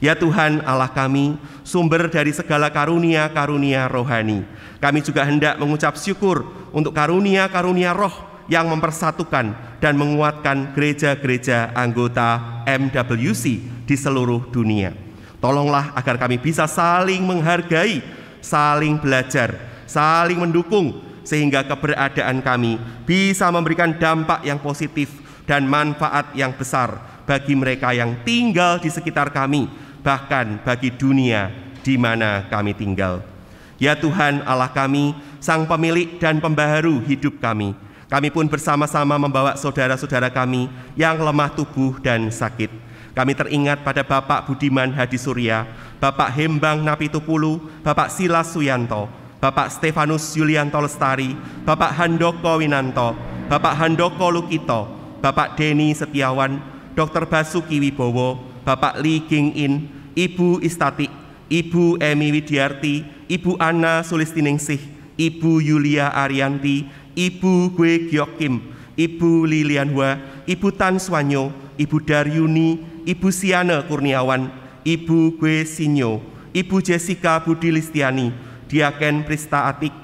Ya Tuhan Allah kami, sumber dari segala karunia-karunia rohani, kami juga hendak mengucap syukur untuk karunia-karunia roh yang mempersatukan dan menguatkan gereja-gereja anggota MWC di seluruh dunia. Tolonglah agar kami bisa saling menghargai, saling belajar, saling mendukung, sehingga keberadaan kami bisa memberikan dampak yang positif dan manfaat yang besar bagi mereka yang tinggal di sekitar kami, bahkan bagi dunia di mana kami tinggal. Ya Tuhan Allah kami, Sang Pemilik dan Pembaharu hidup kami, kami pun bersama-sama membawa saudara-saudara kami yang lemah tubuh dan sakit. Kami teringat pada Bapak Budiman Hadi Surya, Bapak Hembang Napitupulu, Bapak Silas Suyanto, Bapak Stefanus Yulianto Lestari, Bapak Handoko Winanto, Bapak Handoko Lukito, Bapak Deni Setiawan, Dr. Basuki Wibowo, Bapak Lee Ging In, Ibu Istati, Ibu Emi Widiarti, Ibu Ana Sulistiningsih, Ibu Yulia Arianti, Ibu Gue Gyok Kim, Ibu Lilian Hua, Ibu Tan Swanyo, Ibu Daryuni, Ibu Siana Kurniawan, Ibu Gue Sinyo, Ibu Jessica Budi Listiani, Diaken Prista Atik,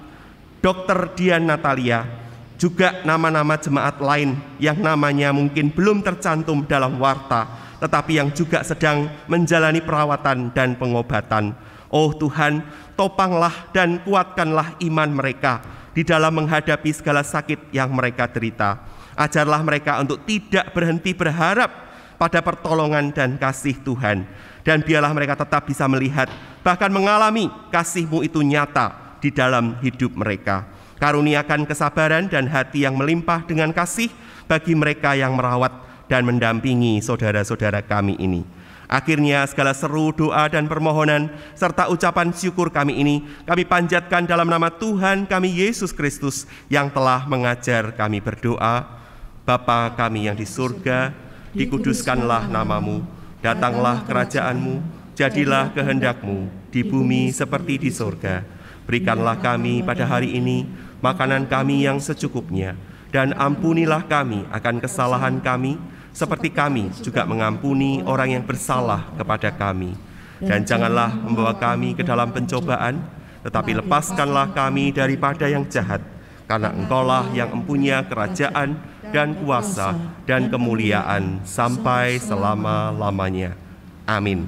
Dr. Dian Natalia, juga nama-nama jemaat lain yang namanya mungkin belum tercantum dalam warta, tetapi yang juga sedang menjalani perawatan dan pengobatan. Oh Tuhan, topanglah dan kuatkanlah iman mereka di dalam menghadapi segala sakit yang mereka derita. Ajarlah mereka untuk tidak berhenti berharap pada pertolongan dan kasih Tuhan. Dan biarlah mereka tetap bisa melihat, bahkan mengalami kasih-Mu itu nyata di dalam hidup mereka. Karuniakan kesabaran dan hati yang melimpah dengan kasih bagi mereka yang merawat dan mendampingi saudara-saudara kami ini. Akhirnya segala seru doa dan permohonan serta ucapan syukur kami ini kami panjatkan dalam nama Tuhan kami Yesus Kristus yang telah mengajar kami berdoa. Bapa kami yang di surga, dikuduskanlah nama-Mu, datanglah kerajaan-Mu, jadilah kehendak-Mu di bumi seperti di surga. Berikanlah kami pada hari ini makanan kami yang secukupnya, dan ampunilah kami akan kesalahan kami, seperti kami juga mengampuni orang yang bersalah kepada kami. Dan janganlah membawa kami ke dalam pencobaan, tetapi lepaskanlah kami daripada yang jahat, karena Engkaulah yang mempunyai kerajaan dan kuasa dan kemuliaan sampai selama-lamanya. Amin.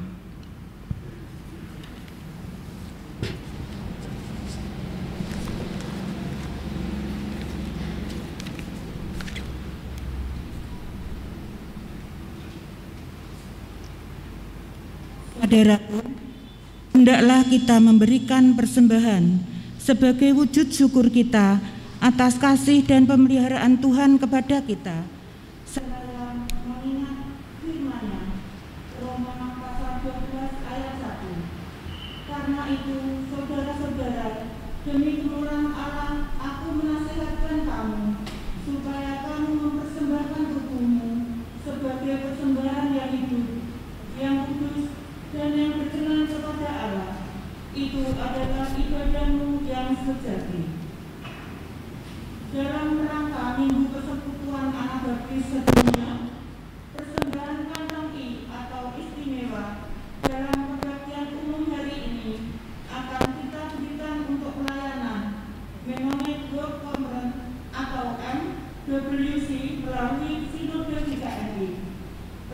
Saudaraku, hendaklah kita memberikan persembahan sebagai wujud syukur kita atas kasih dan pemeliharaan Tuhan kepada kita. Seraya mengingat firman-Nya, Roma pasal 12 ayat 1. Karena itu, saudara-saudara, Demi kemurahan Allah, aku menasihatkan kamu, supaya kamu mempersembahkan tubuhmu sebagai persembahan yang hidup, yang kudus, dan yang berkenan kepada Allah. Itu adalah ibadahmu yang sejati. Dalam rangka Minggu Persekutuan Anak Baptis sedunia, persembahan kantong I atau istimewa dalam kebaktian umum hari ini akan kita berikan untuk pelayanan Mennonite World Conference atau MWC melalui Sinode GKRI.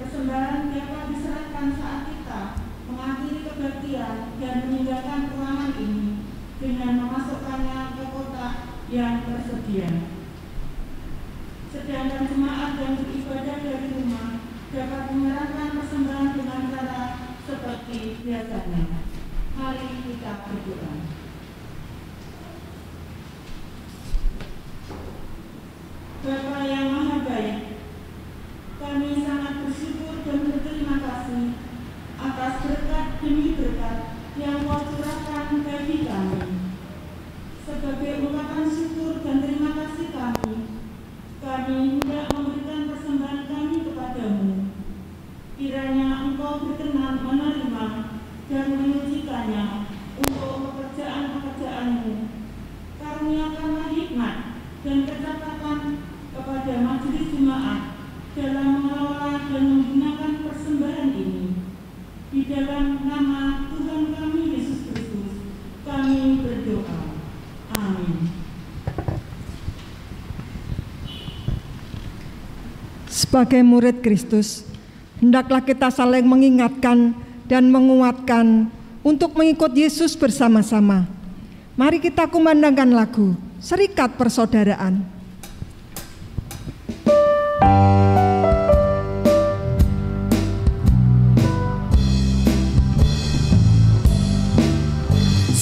Persembahan dapat diserahkan saat kita mengakhiri kebaktian dan meninggalkan ruangan ini dengan memasukkannya ke kotak yang tersedia. Sedangkan jemaat yang beribadah dari rumah dapat menyerahkan persembahan dengan cara seperti biasanya. Mari kita berdoa. Bapa yang Maha Baik, kami sangat bersyukur dan berterima kasih atas berkat demi berkat yang Kau curahkan bagi kami. Sebagai ungkapan syukur dan terima kasih kami hendak memberikan persembahan kami kepadamu. Kiranya Engkau berkenan menerima dan menyucikannya untuk pekerjaan-pekerjaan-Mu. Karuniakanlah hikmat dan kecakapan kepada majelis jemaat dalam mengelola dan menggunakan persembahan ini. Di dalam nama Tuhan kami Yesus Kristus, kami berdoa. Amin. Sebagai murid Kristus, hendaklah kita saling mengingatkan dan menguatkan untuk mengikut Yesus bersama-sama. Mari kita kumandangkan lagu Serikat Persaudaraan.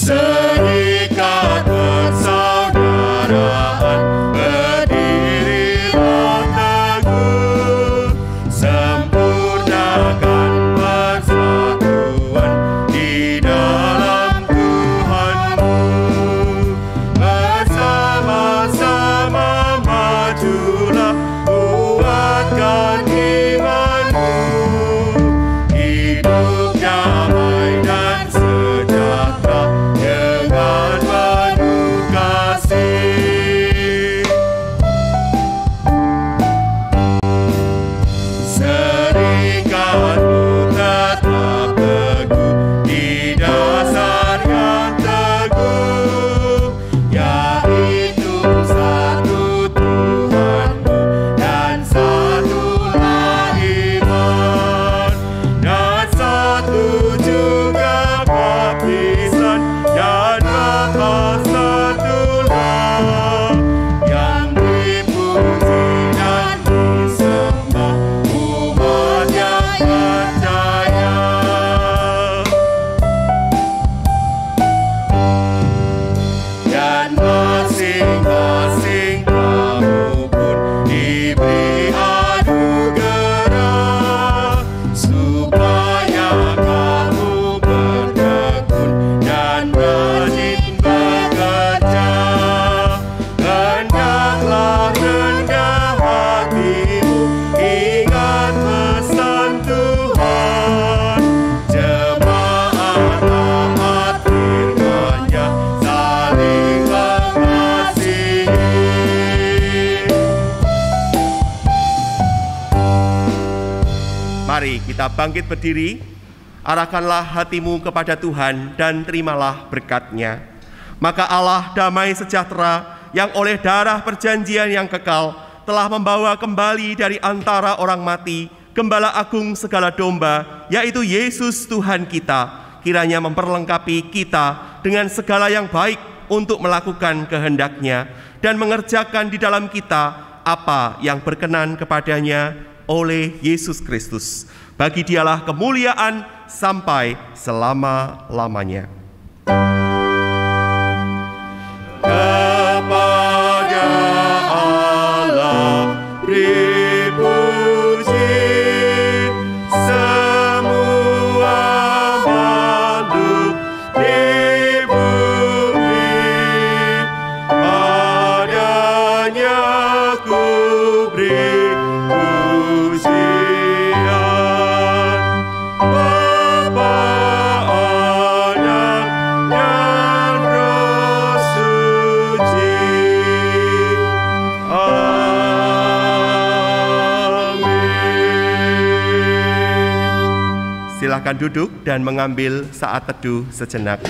Serikat persaudaraan berdirilah teguh, sempurnakan persatuan di dalam Tuhan-Mu. Bersama-sama majulah, kuatkan iman-Mu, hidup damai dan sejahtera dengan penuh kasih. Serikatmu tetap teguh di dasar yang teguh, yaitu satu Tuhan-Mu dan satulah iman, dan satu juga baptisan, dan Bapa satulah yang dipuji dan disembah umat yang percaya. Dan masing-masing kamu pun diberi anugerah, supaya kamu bertekun dan rajin bekerja. Hendaklah rendah hatimu, ingat pesan Tuhan. Jemaat taat firman-Nya, saling mengasihi. Mari kita bangkit berdiri, arahkanlah hatimu kepada Tuhan dan terimalah berkat-Nya. Maka Allah damai sejahtera yang oleh darah perjanjian yang kekal telah membawa kembali dari antara orang mati Gembala Agung segala domba, yaitu Yesus Tuhan kita, kiranya memperlengkapi kita dengan segala yang baik untuk melakukan kehendak-Nya dan mengerjakan di dalam kita apa yang berkenan kepadanya oleh Yesus Kristus. Bagi Dialah kemuliaan sampai selama-lamanya. Kepada Allah dipuji, semua makhluk di bumi. Silakan duduk dan mengambil saat teduh sejenak.